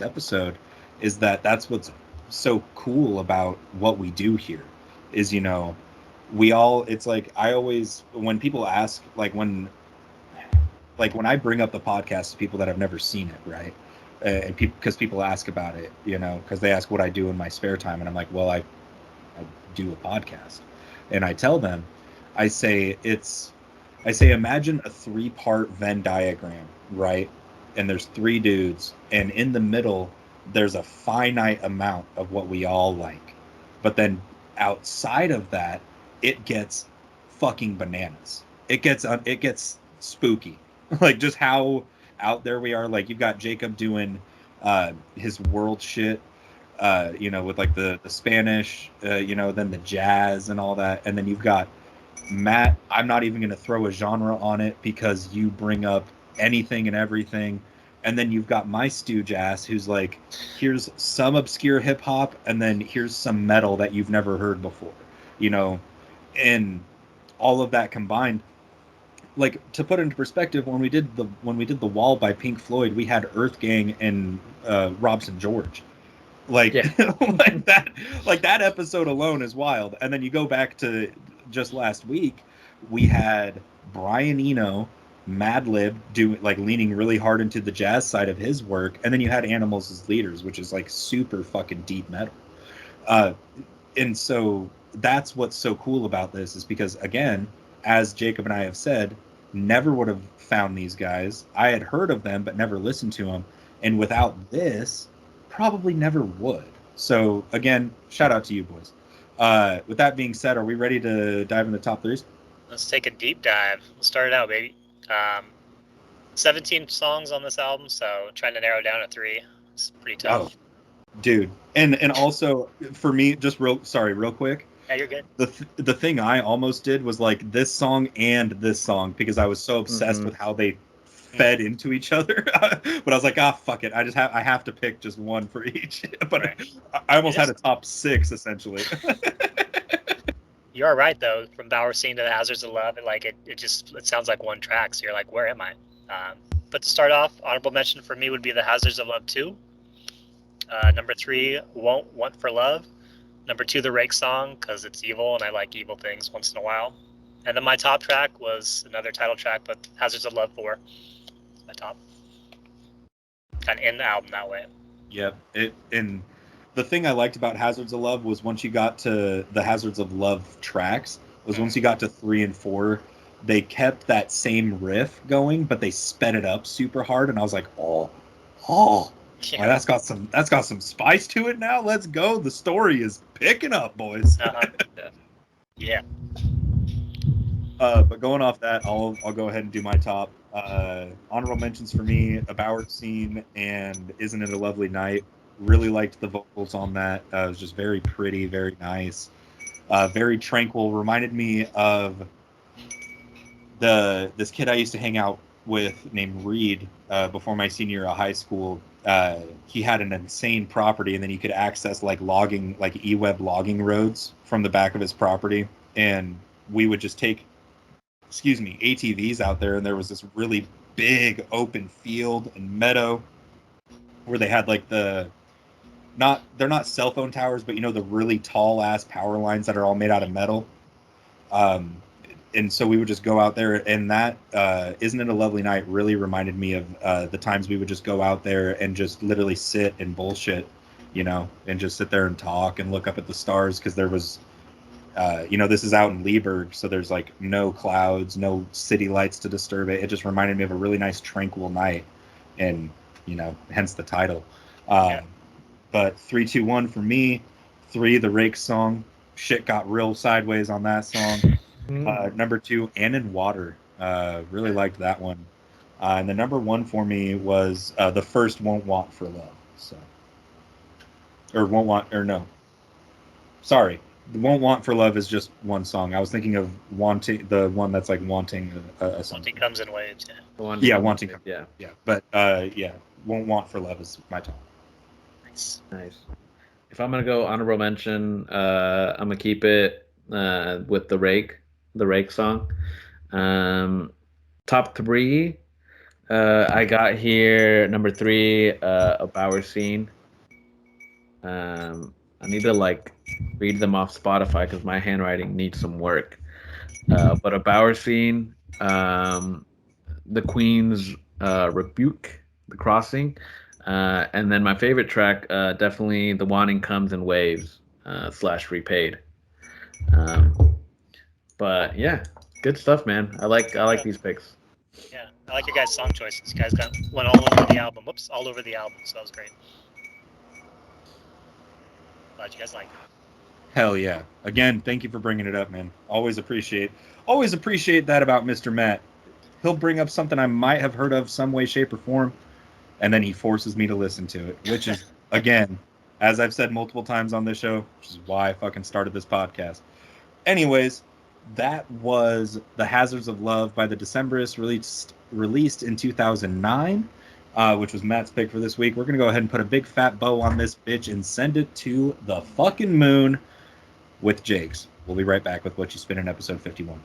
episode, is that's what's so cool about what we do here is we all, it's like, I always, when people ask, when I bring up the podcast to people that have never seen it, right, and because people ask about it, because they ask what I do in my spare time, and I'm like, well, I do a podcast, and I tell them, I say imagine a 3-part Venn diagram, right, and there's 3 dudes, and in the middle there's a finite amount of what we all like, but then outside of that it gets fucking bananas. It gets spooky. Like just how out there we are. Like you've got Jacob doing his world shit, with like the Spanish, then the jazz and all that, and then you've got Matt. I'm not even going to throw a genre on it because you bring up anything and everything. And then you've got my stooge ass who's like, here's some obscure hip hop, and then here's some metal that you've never heard before, and all of that combined. Like, to put into perspective, when we did the Wall by Pink Floyd, we had Earth Gang and Robson George. Like, yeah. like that episode alone is wild. And then you go back to just last week, we had Brian Eno, Madlib, leaning really hard into the jazz side of his work, and then you had Animals as Leaders, which is like super fucking deep metal. And so that's what's so cool about this, is because, again, as Jacob and I have said, never would have found these guys. I had heard of them but never listened to them, and without this, probably never would. So again, shout out to you boys. With that being said, are we ready to dive into top threes? Let's take a deep dive. We'll start it out, baby. 17 songs on this album, so trying to narrow down to 3. It's pretty tough. Oh, dude. And also for me, just real quick. Yeah, you're good. The thing I almost did was like this song and this song because I was so obsessed with how they fed into each other. But I was like, fuck it. I have to pick just one for each. But right. I almost had a top 6 essentially. You are right though. From Bower Scene to the Hazards of Love, it sounds like one track. So you're like, where am I? But to start off, honorable mention for me would be the Hazards of Love 2. Number 3, Won't Want for Love. Number 2, the Rake song, because it's evil and I like evil things once in a while. And then my top track was another title track, but Hazards of Love 4. My top. Kind of in the album that way. Yep. And the thing I liked about Hazards of Love was once you got to the Hazards of Love tracks, was once you got to 3 and 4, they kept that same riff going, but they sped it up super hard, and I was like, oh. Yeah. Well, that's got some spice to it now. Let's go. The story is picking up, boys. Yeah. But going off that, I'll go ahead and do my top. Honorable mentions for me: A Bower Scene and Isn't It a Lovely Night. Really liked the vocals on that. It was just very pretty, very nice, very tranquil. Reminded me of this kid I used to hang out with named Reed before my senior year of high school. He had an insane property, and then you could access like e-web logging roads from the back of his property, and we would just take ATVs out there, and there was this really big open field and meadow where they had like they're not cell phone towers, but the really tall ass power lines that are all made out of metal. And so we would just go out there, and that Isn't It a Lovely Night really reminded me of the times we would just go out there and just literally sit and bullshit, and just sit there and talk and look up at the stars, because there was, this is out in Leeburg, so there's like no clouds, no city lights to disturb it. It just reminded me of a really nice tranquil night, and, hence the title. But 3, 2, 1 for me. 3, the Rake song. Shit got real sideways on that song. Number 2, And in Water. Really liked that one. And the number 1 for me was the first Won't Want for Love. The Won't Want for Love is just one song. I was thinking of Wanting, the one that's like Wanting a song. Wanting Comes in Waves, yeah. Wanting. Yeah. But Won't Want for Love is my top. Nice. If I'm gonna go honorable mention, I'm gonna keep it with the Rake song. Top 3, I got here number 3, A Bower Scene. I need to read them off Spotify because my handwriting needs some work. But A Bower Scene, The Queen's Rebuke, The Crossing, and then my favorite track, definitely The Wanting Comes in Waves / Repaid. But yeah, good stuff, man. I like these picks. Yeah, I like your guys' song choices. You guys went all over the album. All over the album. So that was great. Glad you guys liked it. Hell yeah! Again, thank you for bringing it up, man. Always appreciate that about Mr. Matt. He'll bring up something I might have heard of some way, shape, or form, and then he forces me to listen to it, which is, again, as I've said multiple times on this show, which is why I fucking started this podcast. Anyways, that was The Hazards of Love by the Decemberists, released in 2009, which was Matt's pick for this week. We're going to go ahead and put a big fat bow on this bitch and send it to the fucking moon with Jake's. We'll be right back with Whatchu Spinnin' episode 51.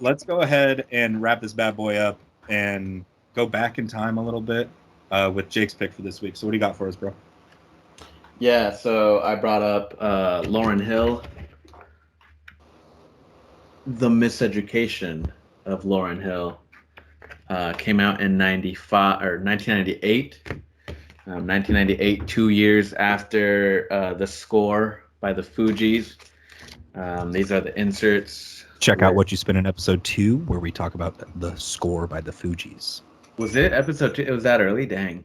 Let's go ahead and wrap this bad boy up and go back in time a little bit with Jake's pick for this week. So what do you got for us, bro? Yeah, so I brought up Lauryn Hill. The Miseducation of Lauryn Hill came out in 1998. 1998, 2 years after The Score by the Fugees. These are the inserts Check out Whatchu Spinnin episode 2, where we talk about the score by the Fugees. Was it episode 2? It was that early? Dang.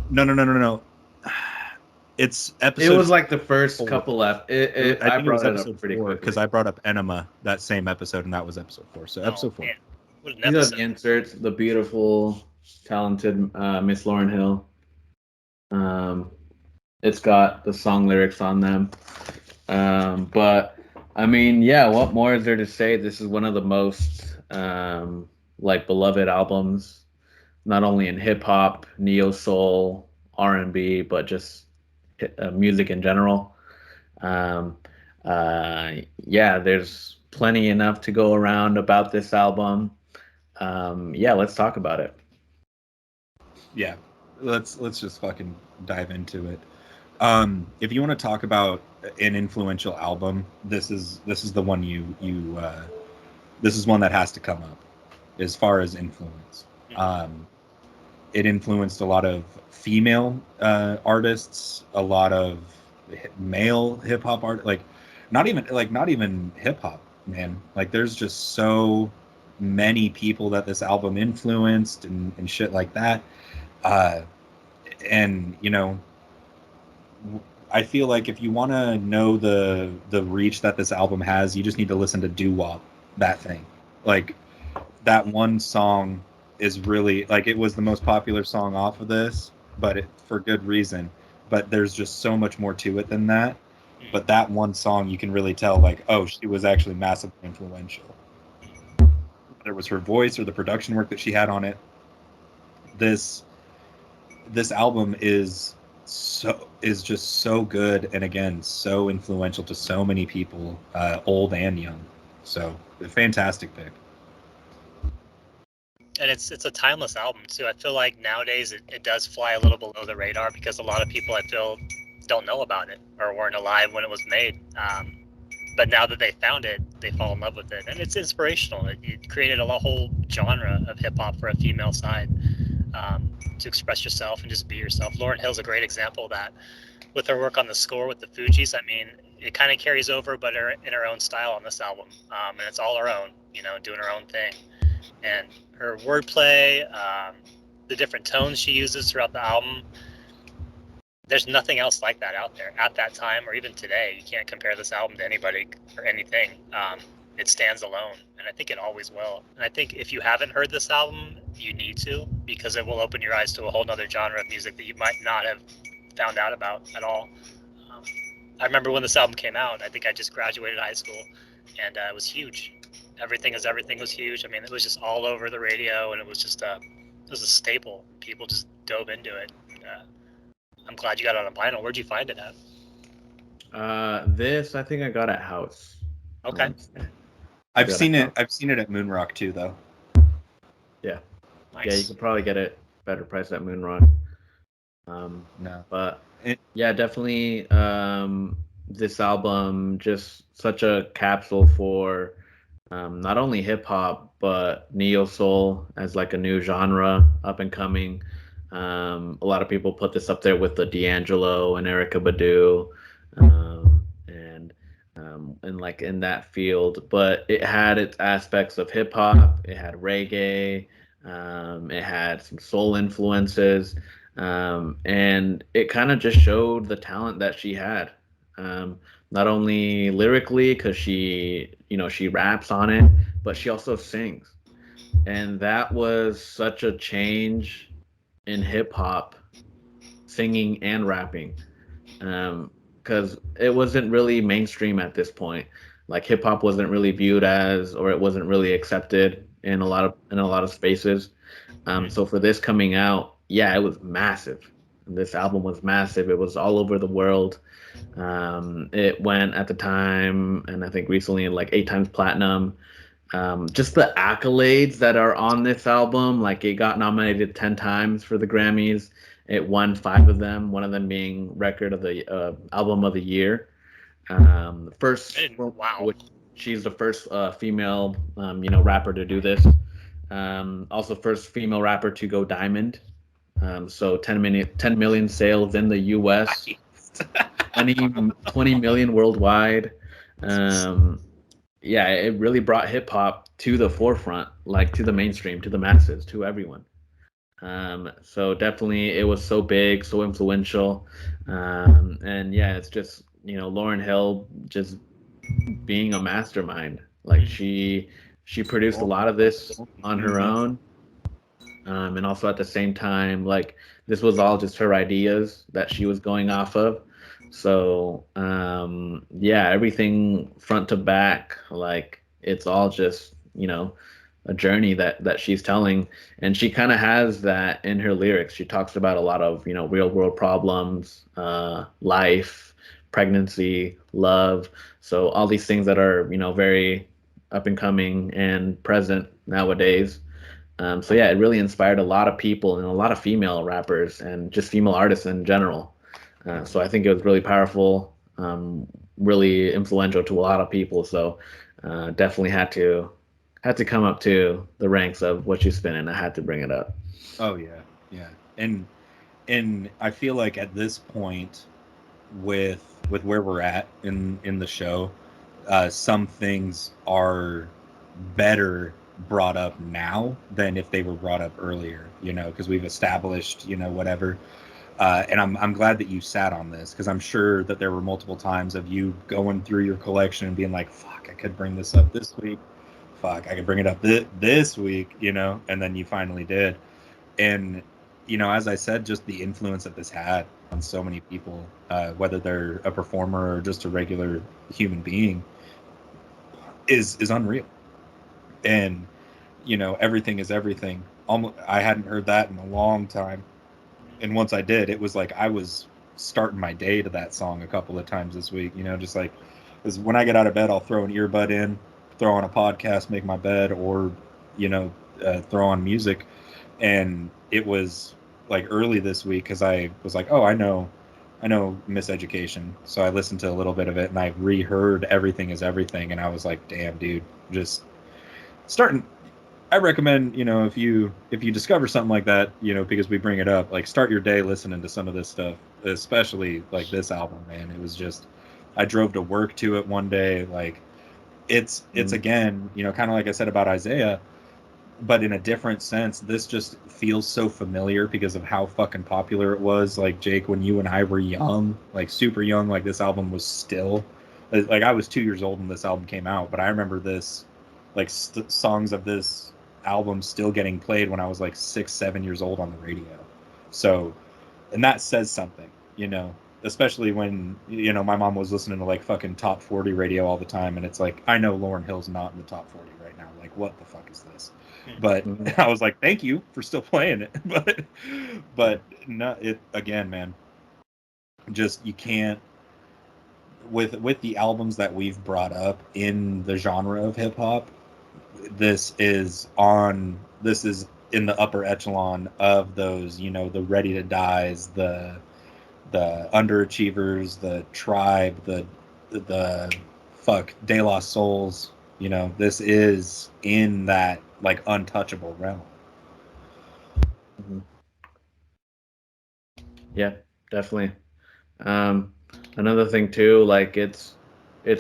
No. It's episode. It was like the first 4. couple left. I think I it was brought it episode up pretty 4 quickly because I brought up Enema that same episode, and that was episode 4. So episode 4. Man. What an These are episode. the inserts. The beautiful, talented Miss Lauryn Hill. It's got the song lyrics on them. But I mean, yeah. What more is there to say? This is one of the most beloved albums, not only in hip hop, neo soul, R&B, but just music in general. There's plenty enough to go around about this album. Let's talk about it. Yeah, let's just fucking dive into it. If you want to talk about an influential album, this is the one this is one that has to come up as far as influence. It influenced a lot of female artists, a lot of male hip hop art, not even hip hop, man. Like there's just so many people that this album influenced and shit like that. And you know, I feel like if you want to know the reach that this album has, you just need to listen to Doo Wop, that thing. Like that one song is really like, it was the most popular song off of this, but for good reason. But there's just so much more to it than that. But that one song, you can really tell, like, oh, she was actually massively influential. Whether it was her voice or the production work that she had on it. This album is just so good, and again, so influential to so many people, old and young. So, a fantastic pick. And it's a timeless album too. I feel like nowadays it does fly a little below the radar because a lot of people, I feel, don't know about it or weren't alive when it was made. But now that they found it, they fall in love with it, and it's inspirational. It created a whole genre of hip hop for a female side, to express yourself and just be yourself. Lauryn Hill's a great example of that. With her work on the score with the Fugees, I mean, it kind of carries over, but in her own style on this album, and it's all her own, doing her own thing. And her wordplay, the different tones she uses throughout the album, there's nothing else like that out there at that time or even today. You can't compare this album to anybody or anything. It stands alone, and I think it always will. And I think if you haven't heard this album, you need to, because it will open your eyes to a whole nother genre of music that you might not have found out about at all. I remember when this album came out, I think I just graduated high school, and it was huge. Everything was huge. I mean, it was just all over the radio, and it was just it was a staple. People just dove into it. I'm glad you got it on vinyl. Where'd you find it at? This I think I got at House. Okay. I've seen it at Moonrock too, though. Yeah. Nice. Yeah, you could probably get it better price at Moonrock. No. But yeah, definitely this album, just such a capsule for not only hip hop but neo soul as like a new genre up and coming. A lot of people put this up there with the D'Angelo and Erykah Badu, and like in that field. But it had its aspects of hip hop. It had reggae. It had some soul influences, and it kind of just showed the talent that she had. Not only lyrically, because she raps on it, but she also sings, and that was such a change in hip hop, singing and rapping, because it wasn't really mainstream at this point. Like hip hop wasn't really viewed as, or it wasn't really accepted in a lot of spaces. So for this coming out, yeah, it was massive. This album was massive. It was all over the world. It went at the time, and I think recently, like 8 times platinum. Just the accolades that are on this album, like it got nominated 10 times for the Grammys. It won 5 of them, one of them being record of the album of the year. First, wow. She's the first female, rapper to do this. Also first female rapper to go diamond. So 10 million sales in the US, 20 million worldwide. yeah, it really brought hip hop to the forefront, like to the mainstream, to the masses, to everyone. So definitely it was so big, so influential. And yeah, it's just, Lauryn Hill just being a mastermind. Like she produced a lot of this on her own. And also at the same time, like this was all just her ideas that she was going off of. So yeah, everything front to back, like it's all just, a journey that she's telling. And she kind of has that in her lyrics. She talks about a lot of, real world problems, life, pregnancy, love. So all these things that are, very up and coming and present nowadays. So yeah, it really inspired a lot of people and a lot of female rappers and just female artists in general. So I think it was really powerful, really influential to a lot of people. So definitely had to come up to the ranks of What You Spinnin'. I had to bring it up. Oh yeah, yeah, and I feel like at this point, with where we're at in the show, some things are better brought up now than if they were brought up earlier, because we've established, whatever. And I'm glad that you sat on this, because I'm sure that there were multiple times of you going through your collection and being like, fuck, I could bring this up this week. Fuck, I could bring it up this week, and then you finally did. And, as I said, just the influence that this had on so many people, whether they're a performer or just a regular human being, is unreal. And everything is everything. Almost, I hadn't heard that in a long time, and once I did, it was like I was starting my day to that song a couple of times this week. Just like, because when I get out of bed, I'll throw an earbud in, throw on a podcast, make my bed, or throw on music. And it was like early this week, because I was like, oh, I know Miseducation, so I listened to a little bit of it, and I reheard Everything Is Everything, and I was like, damn, dude, just starting. I recommend, if you discover something like that, because we bring it up, like, start your day listening to some of this stuff, especially like this album, man. It was just, I drove to work to it one day. Like, it's again, kind of like I said about Isaiah, but in a different sense. This just feels so familiar because of how fucking popular it was. Like, Jake, when you and I were young, like super young, like this album was still, like, I was 2 years old when this album came out, but I remember this, like, songs of this album still getting played when I was like 6-7 years old on the radio. So, and that says something, especially when, my mom was listening to like fucking top 40 radio all the time. And it's like, I know Lauryn Hill's not in the top 40 right now. Like, what the fuck is this? But I was like, thank you for still playing it. but no, it, again, man, just, you can't, with the albums that we've brought up in the genre of hip hop, this is in the upper echelon of those, the Ready to Dies, the Underachievers, the Tribe, the fuck De La Souls. This is in that, like, untouchable realm. Yeah, definitely. Another thing too, like it's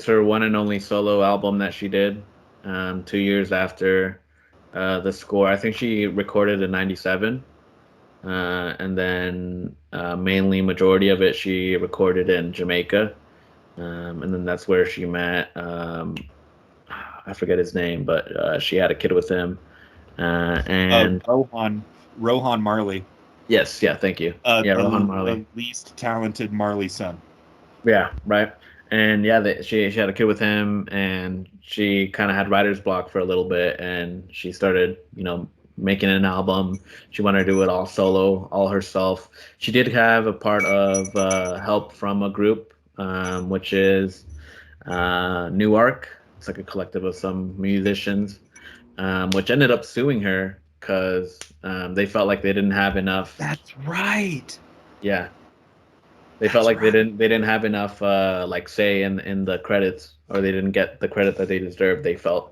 her one and only solo album that she did, 2 years after the score. I think she recorded in '97, and then mainly majority of it she recorded in Jamaica, and then that's where she met. I forget his name, but she had a kid with him, and Rohan Marley. Yes, yeah, thank you. Rohan Marley, the least talented Marley son. Yeah, right. And yeah, she had a kid with him, and she kind of had writer's block for a little bit, and she started, making an album. She wanted to do it all solo, all herself. She did have a part of help from a group, which is New Arc. It's like a collective of some musicians, which ended up suing her because they felt like they didn't have enough. That's right. Yeah. They felt like they didn't have enough like say in the credits, or they didn't get the credit that they deserved. They felt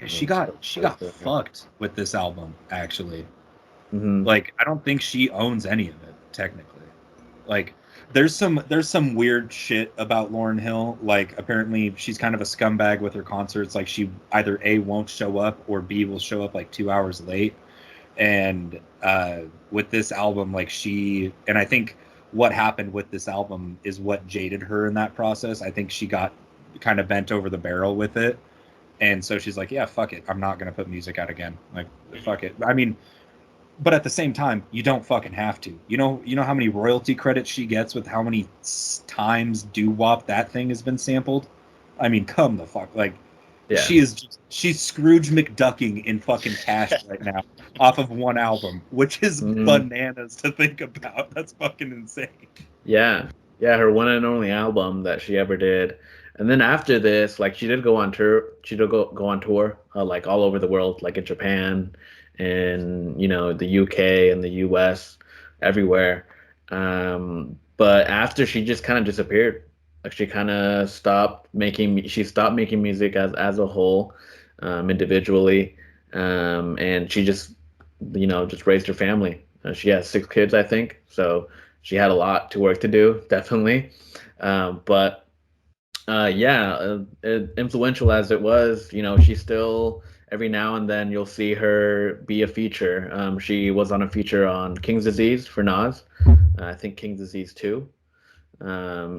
she got fucked with this album, actually. Mm-hmm. Like, I don't think she owns any of it technically. Like, there's some weird shit about Lauryn Hill. Like, apparently she's kind of a scumbag with her concerts. Like, she either A, won't show up, or B, will show up like 2 hours late. And with this album, like, and I think what happened with this album is what jaded her in that process. I think she got kind of bent over the barrel with it. And so she's like, yeah, fuck it. I'm not going to put music out again. Like, fuck it. I mean, but at the same time, you don't fucking have to. You know how many royalty credits she gets with how many times doo-wop that thing has been sampled? I mean, come the fuck. Like, Yeah. she's Scrooge McDucking in fucking cash right now off of one album, which is bananas to think about. That's fucking insane. Yeah. Yeah, her one and only album that she ever did. And then after this, like, she did go on tour. She did go on tour, like, all over the world, like in Japan and, you know, the UK and the US, everywhere. But after, she just kind of disappeared. Like, she kind of stopped making music as a whole, individually. And she just, you know, just raised her family. She has 6 kids, I think. So she had a lot to work to do, definitely. But influential as it was, you know, she still, every now and then you'll see her be a feature. She was on a feature on King's Disease for Nas. I think King's Disease 2.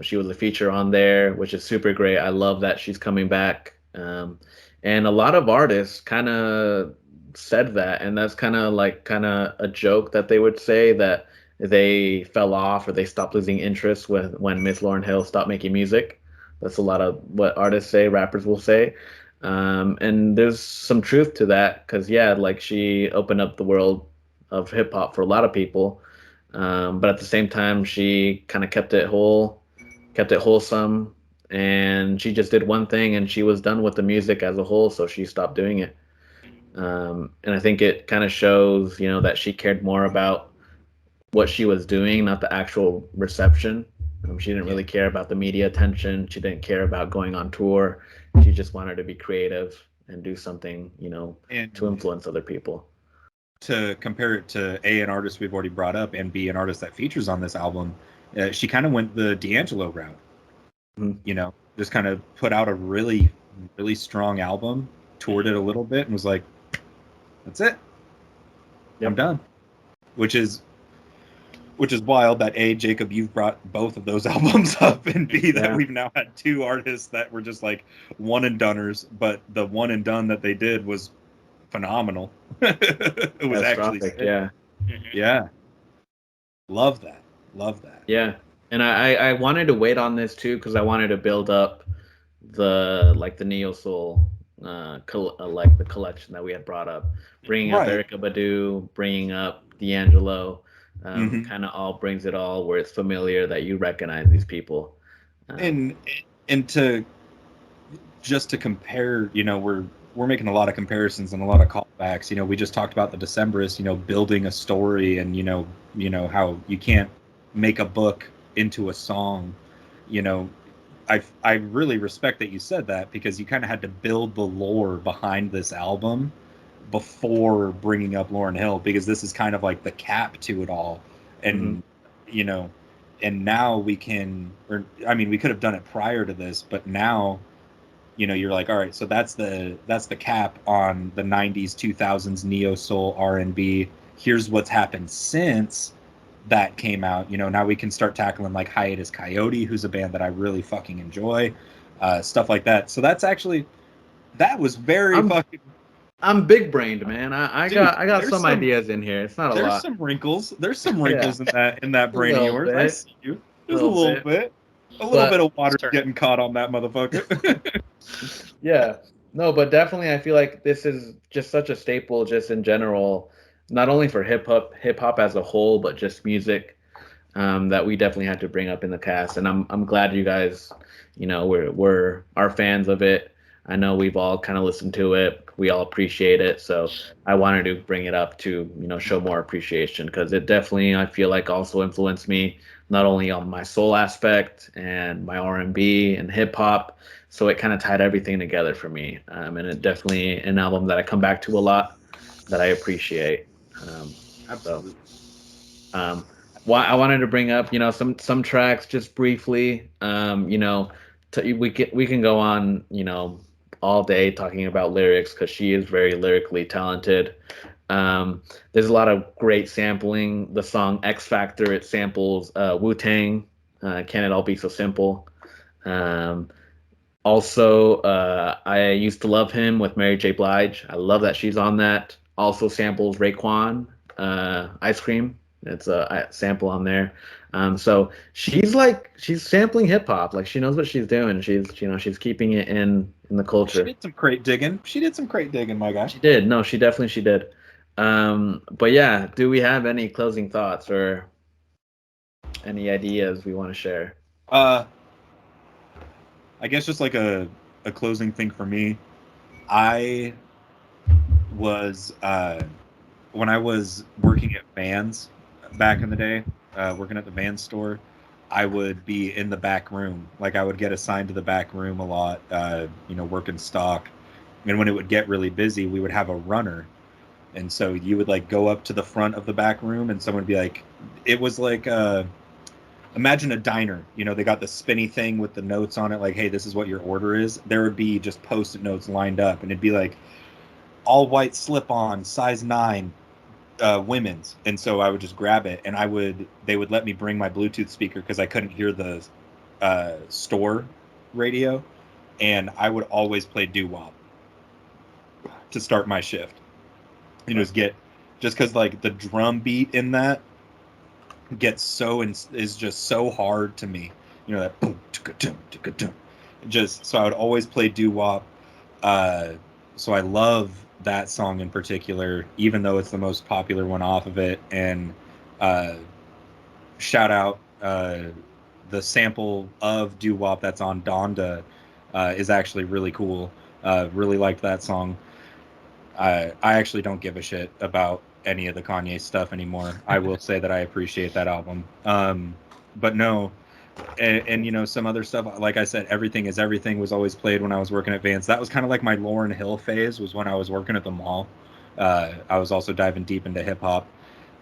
She was a feature on there, which is super great. I love that she's coming back. And a lot of artists kind of said that, and that's kind of a joke that they would say, that they fell off or they stopped losing interest when Miss Lauryn Hill stopped making music. That's a lot of what artists say, rappers will say. And there's some truth to that, because, yeah, like, she opened up the world of hip hop for a lot of people. But at the same time, she kind of kept it wholesome, and she just did one thing and she was done with the music as a whole, so she stopped doing it. And I think it kind of shows, you know, that she cared more about what she was doing, not the actual reception. She didn't really care about the media attention. She didn't care about going on tour. She just wanted to be creative and do something, you know, to influence other people. To compare it to A, an artist we've already brought up, and B, an artist that features on this album, she kind of went the D'Angelo route. You know, just kind of put out a really, really strong album, toured it a little bit, and was like, that's it. Yep. I'm done. Which is wild that A, Jacob, you've brought both of those albums up, and B, that we've now had 2 artists that were just like one and doneers, but the one and done that they did was phenomenal. It was actually sick. Yeah. Love that. Yeah. And I wanted to wait on this too, because I wanted to build up the neo soul, like the collection that we had brought up, bringing up Erykah Badu, bringing up D'Angelo. Kind of all brings it all where it's familiar, that you recognize these people. And to compare, you know, we're making a lot of comparisons and a lot of callbacks. You know, we just talked about the Decemberists, you know, building a story, and you know how you can't make a book into a song. You know, I really respect that you said that, because you kind of had to build the lore behind this album before bringing up Lauryn Hill, because this is kind of like the cap to it all. And you know, and now we can, or I mean, we could have done it prior to this, but now, you know, you're like, all right, so that's the cap on the 90s, 2000s neo soul R&B. Here's what's happened since that came out. You know, now we can start tackling like Hiatus Coyote, who's a band that I really fucking enjoy, stuff like that. So that was very fucking. I'm big brained, man. I got some ideas in here. It's not a lot. There's some wrinkles. There's some wrinkles in that brain of yours. I see you. There's a little bit. A little bit of water getting caught on that motherfucker. Yeah. No, but definitely I feel like this is just such a staple, just in general, not only for hip hop as a whole, but just music, that we definitely had to bring up in the cast. And I'm glad you guys, you know, we're our fans of it. I know we've all kind of listened to it. We all appreciate it. So I wanted to bring it up to, you know, show more appreciation, because it definitely, I feel like, also influenced me, not only on my soul aspect and my R&B and hip hop. So it kind of tied everything together for me. And it definitely an album that I come back to a lot, that I appreciate. Absolutely. I wanted to bring up, some tracks just briefly. We can go on, all day talking about lyrics because she is very lyrically talented. There's a lot of great sampling. The song X Factor, it samples Wu Tang. Can It All Be So Simple? Um, Also, I used to love him with Mary J. Blige. I love that she's on that. Also samples Raekwon, Ice Cream. It's a sample on there. So she's sampling hip hop. Like she knows what she's doing. She's keeping it in the She culture. did some crate digging. She did some crate digging, my guy. She did. No, she did. But yeah, do we have any closing thoughts or any ideas we want to share? I guess just like a closing thing for me. I was when I was working at Vans back in the day, working at the Vans store, I would be in the back room. Like I would get assigned to the back room a lot, working stock. And when it would get really busy, we would have a runner. And so you would like go up to the front of the back room and someone would be like, it was like imagine a diner. They got the spinny thing with the notes on it, like, hey, this is what your order is. There would be just post-it notes lined up, and it'd be like all white slip-on, size 9, women's. And so I would just grab it, and they would let me bring my Bluetooth speaker because I couldn't hear the store radio, and I would always play doo-wop to start my shift. Just because like the drum beat in that is just so hard to me. That boom, just so I would always play doo-wop. So I love that song in particular, even though it's the most popular one off of it. And shout out the sample of doo-wop that's on Donda is actually really cool. Really liked that song. I actually don't give a shit about any of the Kanye stuff anymore. I will say that I appreciate that album. But no, and some other stuff. Like I said, Everything Is Everything was always played when I was working at Vans. That was kind of like my Lauryn Hill phase, was when I was working at the mall. I was also diving deep into hip hop.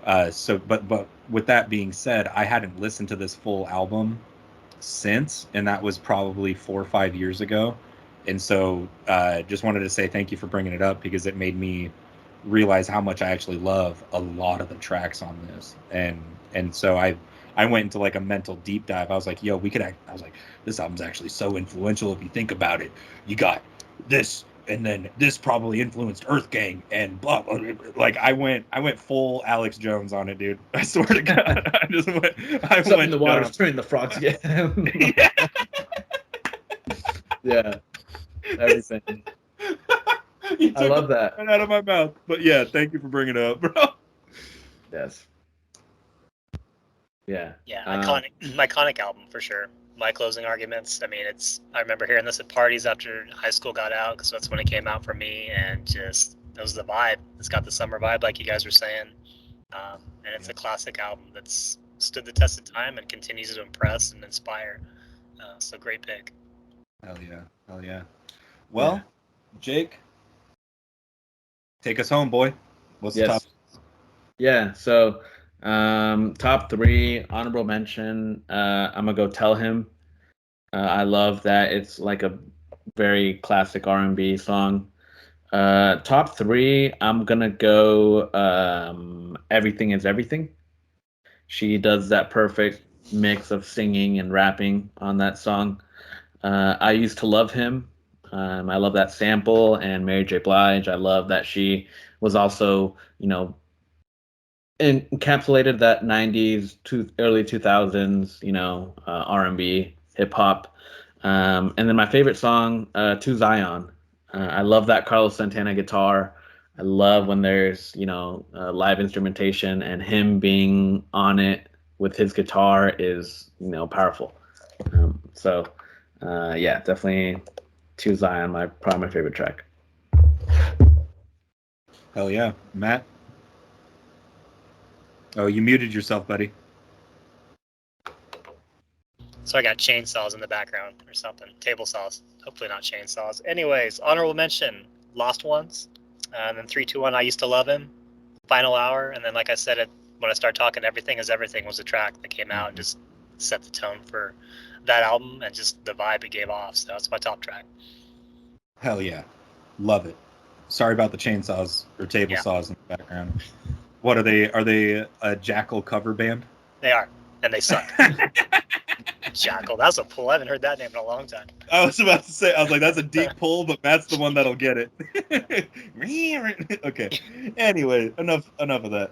But with that being said, I hadn't listened to this full album since, and that was probably 4 or 5 years ago. And so just wanted to say thank you for bringing it up, because it made me realize how much I actually love a lot of the tracks on this. And so I went into like a mental deep dive. I was like, yo, I was like, this album's actually so influential if you think about it. You got this, and then this probably influenced Earth Gang and blah, blah, blah. Like I went full Alex Jones on it, dude. I swear to God. I went in the water, turning the frogs again. Yeah. Yeah. Everything. I love that. Right out of my mouth. But yeah, thank you for bringing it up, bro. Yes. Yeah. Yeah, iconic album for sure. My Closing Arguments. I mean, I remember hearing this at parties after high school got out, because that's when it came out for me, and just it was the vibe. It's got the summer vibe, like you guys were saying, and it's a classic album that's stood the test of time and continues to impress and inspire. So great pick. Hell yeah. Well, yeah. Jake, take us home, boy. What's the top? Yeah, so top 3 honorable mention. I'm gonna go Tell Him. I love that. It's like a very classic R&B song. Top 3, I'm gonna go Everything Is Everything. She does that perfect mix of singing and rapping on that song. I Used to Love Him. I love that sample, and Mary J. Blige. I love that she was also, encapsulated that 90s to early 2000s, R&B, hip hop. And then my favorite song, To Zion. I love that Carlos Santana guitar. I love when there's, live instrumentation, and him being on it with his guitar is, powerful. Yeah, definitely To Zion, probably my favorite track. Hell yeah. Matt? Oh, you muted yourself, buddy. So I got chainsaws in the background or something. Table saws. Hopefully not chainsaws. Anyways, honorable mention, Lost Ones. And then 3, 2, 1, I Used to Love Him. Final Hour. And then, like I said, when I started talking, Everything Is Everything was a track that came out and just set the tone for that album and just the vibe it gave off. So that's my top track. Hell yeah. Love it. Sorry about the chainsaws or table saws in the background. What are they? Are they a Jackal cover band? They are, and they suck. Jackal, that's a pull. I haven't heard that name in a long time. I was about to say, I was like, that's a deep pull, but Matt's the one that'll get it. Okay. Anyway, enough of that.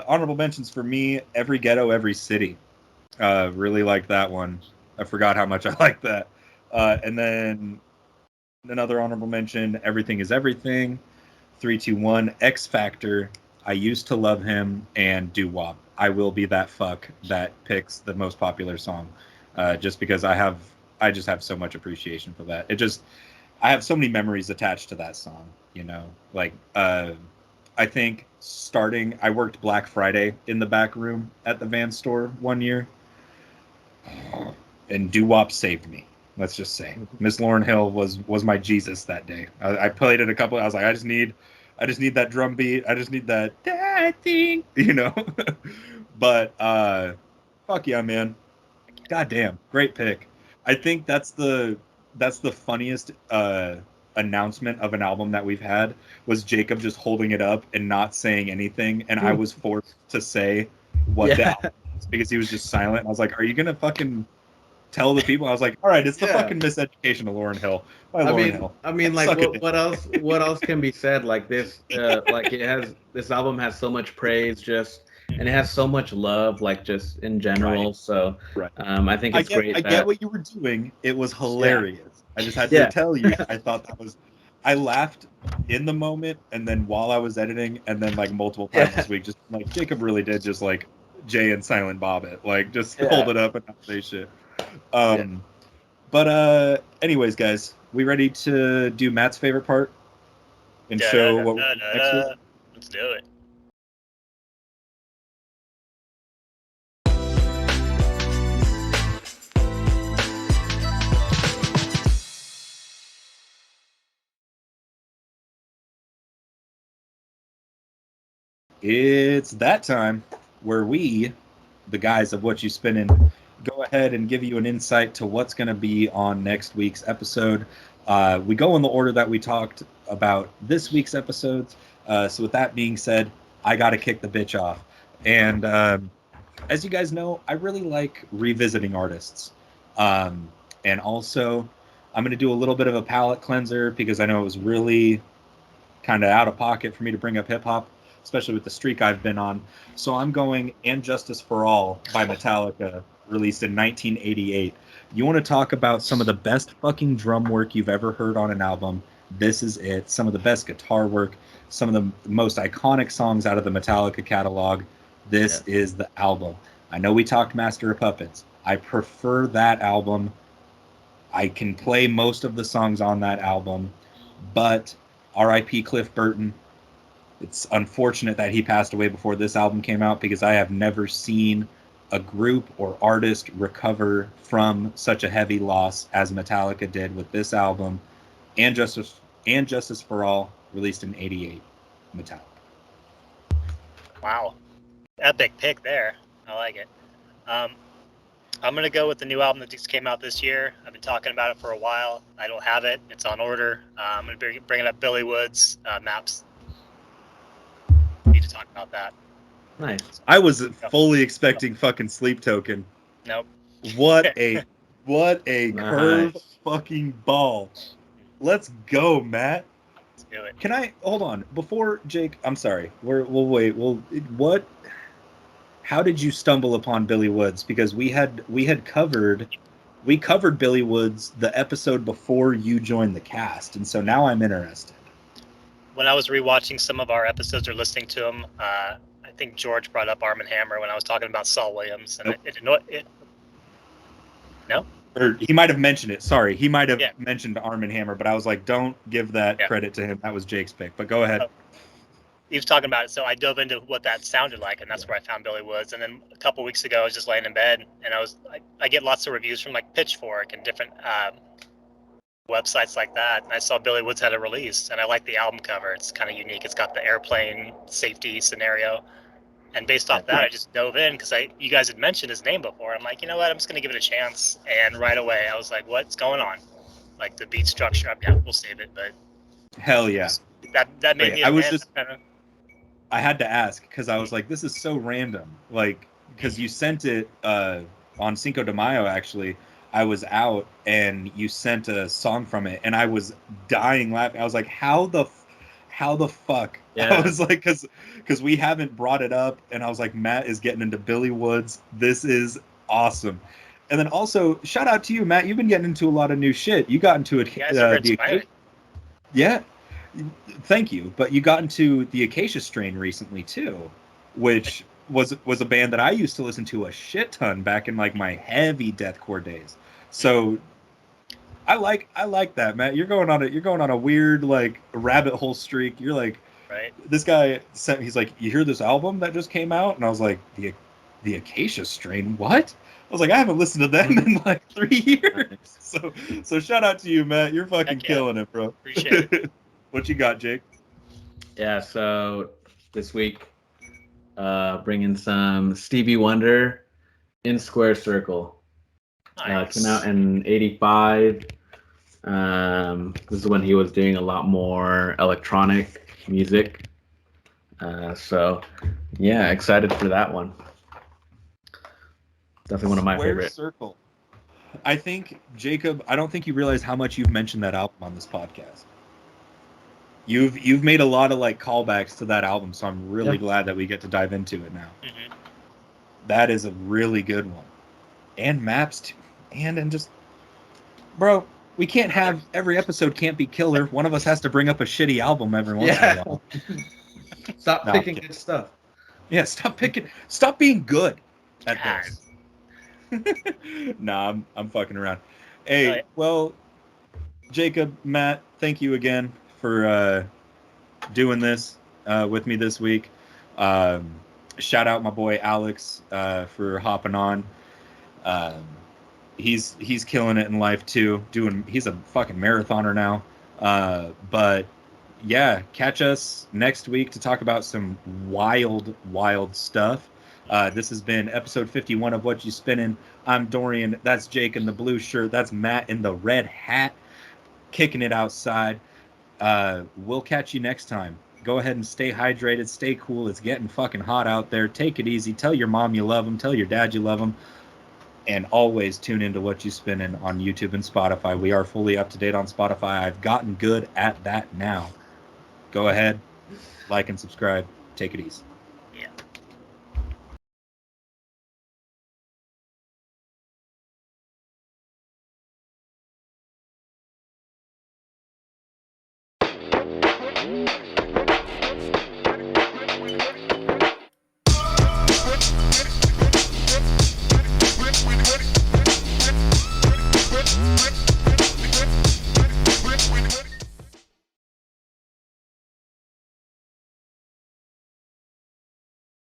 Honorable mentions for me: Every Ghetto, Every City. Really liked that one. I forgot how much I liked that. And then another honorable mention: Everything Is Everything. 3-2-1, X Factor. I Used to Love Him, and Doo Wop. I Will Be That Fuck that picks the most popular song, just because I just have so much appreciation for that. I have so many memories attached to that song. You know, like I think I worked Black Friday in the back room at the Van store one year, and Doo Wop saved me. Let's just say Miss Lauryn Hill was my Jesus that day. I played it a couple. I was like, I just need that drum beat. I just need that thing, you know. But fuck yeah, man. Goddamn, great pick. I think that's the funniest announcement of an album that we've had was Jacob just holding it up and not saying anything, and I was forced to say what the album was because he was just silent. I was like, "Are you gonna fucking tell the people?" I was like, "All right, it's the fucking Miseducation of Lauryn Hill by Lauryn Hill." I mean, like, what else can be said? Like this, like this album has so much praise, and it has so much love, like just in general. Right. So, I think it's great. I get what you were doing. It was hilarious. I just had to tell you. I thought that was. I laughed in the moment, and then while I was editing, and then like multiple times this week, just like Jacob really did, just like Jay and Silent Bob it, like just hold it up and not say shit. But anyways, guys, we ready to do Matt's favorite part and show what we're next week? Let's do it. It's that time where we, the guys of Whatchu Spinnin, go ahead and give you an insight to what's going to be on next week's episode. We go in the order that we talked about this week's episodes. So with that being said, I got to kick the bitch off. And as you guys know, I really like revisiting artists. And also, I'm going to do a little bit of a palate cleanser because I know it was really kind of out of pocket for me to bring up hip-hop, especially with the streak I've been on. So I'm going And Justice for All by Metallica, released in 1988. You want to talk about some of the best fucking drum work you've ever heard on an album? This is it. Some of the best guitar work, some of the most iconic songs out of the Metallica catalog. This is the album. I know we talked Master of Puppets. I prefer that album. I can play most of the songs on that album, but R.I.P. Cliff Burton. It's unfortunate that he passed away before this album came out because I have never seen a group or artist recover from such a heavy loss as Metallica did with this album. And Justice for All, released in '88. Metallica. Wow, epic pick there. I like it. I'm gonna go with the new album that just came out this year. I've been talking about it for a while. I don't have it. It's on order. I'm gonna be bringing up Billy Wood's Maps. Need to talk about that. Nice. I was fully expecting fucking Sleep Token. Nope. What a curve fucking ball. Let's go, Matt. Let's do it. Can I hold on before Jake? I'm sorry. We'll wait. What? How did you stumble upon Billy Woods? Because we covered Billy Woods the episode before you joined the cast, and so now I'm interested. When I was rewatching some of our episodes or listening to them, I think George brought up Arm & Hammer when I was talking about Saul Williams, and nope. No? Or he might have mentioned it. Sorry, he might have mentioned Arm & Hammer, but I was like, don't give that credit to him. That was Jake's pick. But go ahead. He was talking about it, so I dove into what that sounded like, and that's where I found Billy Woods. And then a couple weeks ago, I was just laying in bed, and I get lots of reviews from like Pitchfork and different websites like that, and I saw Billy Woods had a release, and I like the album cover. It's kind of unique. It's got the airplane safety scenario, And based off that, I just dove in because you guys had mentioned his name before. I'm like, you know what? I'm just gonna give it a chance. And right away, I was like, what's going on? Like the beat structure. Yeah, we'll save it, but hell yeah. That made me. I had to ask because I was like, this is so random. Like, because you sent it on Cinco de Mayo. Actually, I was out and you sent a song from it, and I was dying laughing. I was like, how the fuck? Yeah. I was like, because we haven't brought it up, and I was like, Matt is getting into Billy Woods. This is awesome. And then also, shout out to you, Matt. You've been getting into a lot of new shit. You got into it. You guys are inspired. Yeah, thank you. But you got into the Acacia Strain recently too, which was a band that I used to listen to a shit ton back in like my heavy deathcore days. So I like that, Matt. You're going on a weird like rabbit hole streak. You're like, right. This guy sent. He's like, you hear this album that just came out? And I was like, the Acacia Strain. What? I was like, I haven't listened to them in like 3 years. So shout out to you, Matt. You're fucking killing it, bro. Appreciate it. What you got, Jake? Yeah, so this week, bringing some Stevie Wonder, In Square Circle. Nice. Came out in '85. This is when he was doing a lot more electronic music. So, yeah, excited for that one. Definitely one of my favorites. Circle. I think, Jacob, I don't think you realize how much you've mentioned that album on this podcast. You've made a lot of like callbacks to that album, so I'm really glad that we get to dive into it now. Mm-hmm. That is a really good one. And Maps too. And just, bro, we can't have, every episode can't be killer. One of us has to bring up a shitty album every once in a while. Stop picking good stuff. Yeah, stop being good at this. Nah, I'm fucking around. Hey, well, Jacob, Matt, thank you again for doing this with me this week. Shout out my boy Alex for hopping on. He's killing it in life too. He's a fucking marathoner now. But yeah, catch us next week to talk about some wild stuff. This has been episode 51 of Whatchu Spinnin. I'm Dorian. That's Jake in the blue shirt. That's Matt in the red hat, kicking it outside. We'll catch you next time. Go ahead and stay hydrated. Stay cool. It's getting fucking hot out there. Take it easy. Tell your mom you love them. Tell your dad you love them. And always tune into Whatchu Spinnin on YouTube and Spotify. We are fully up to date on Spotify. I've gotten good at that now. Go ahead, like and subscribe. Take it easy.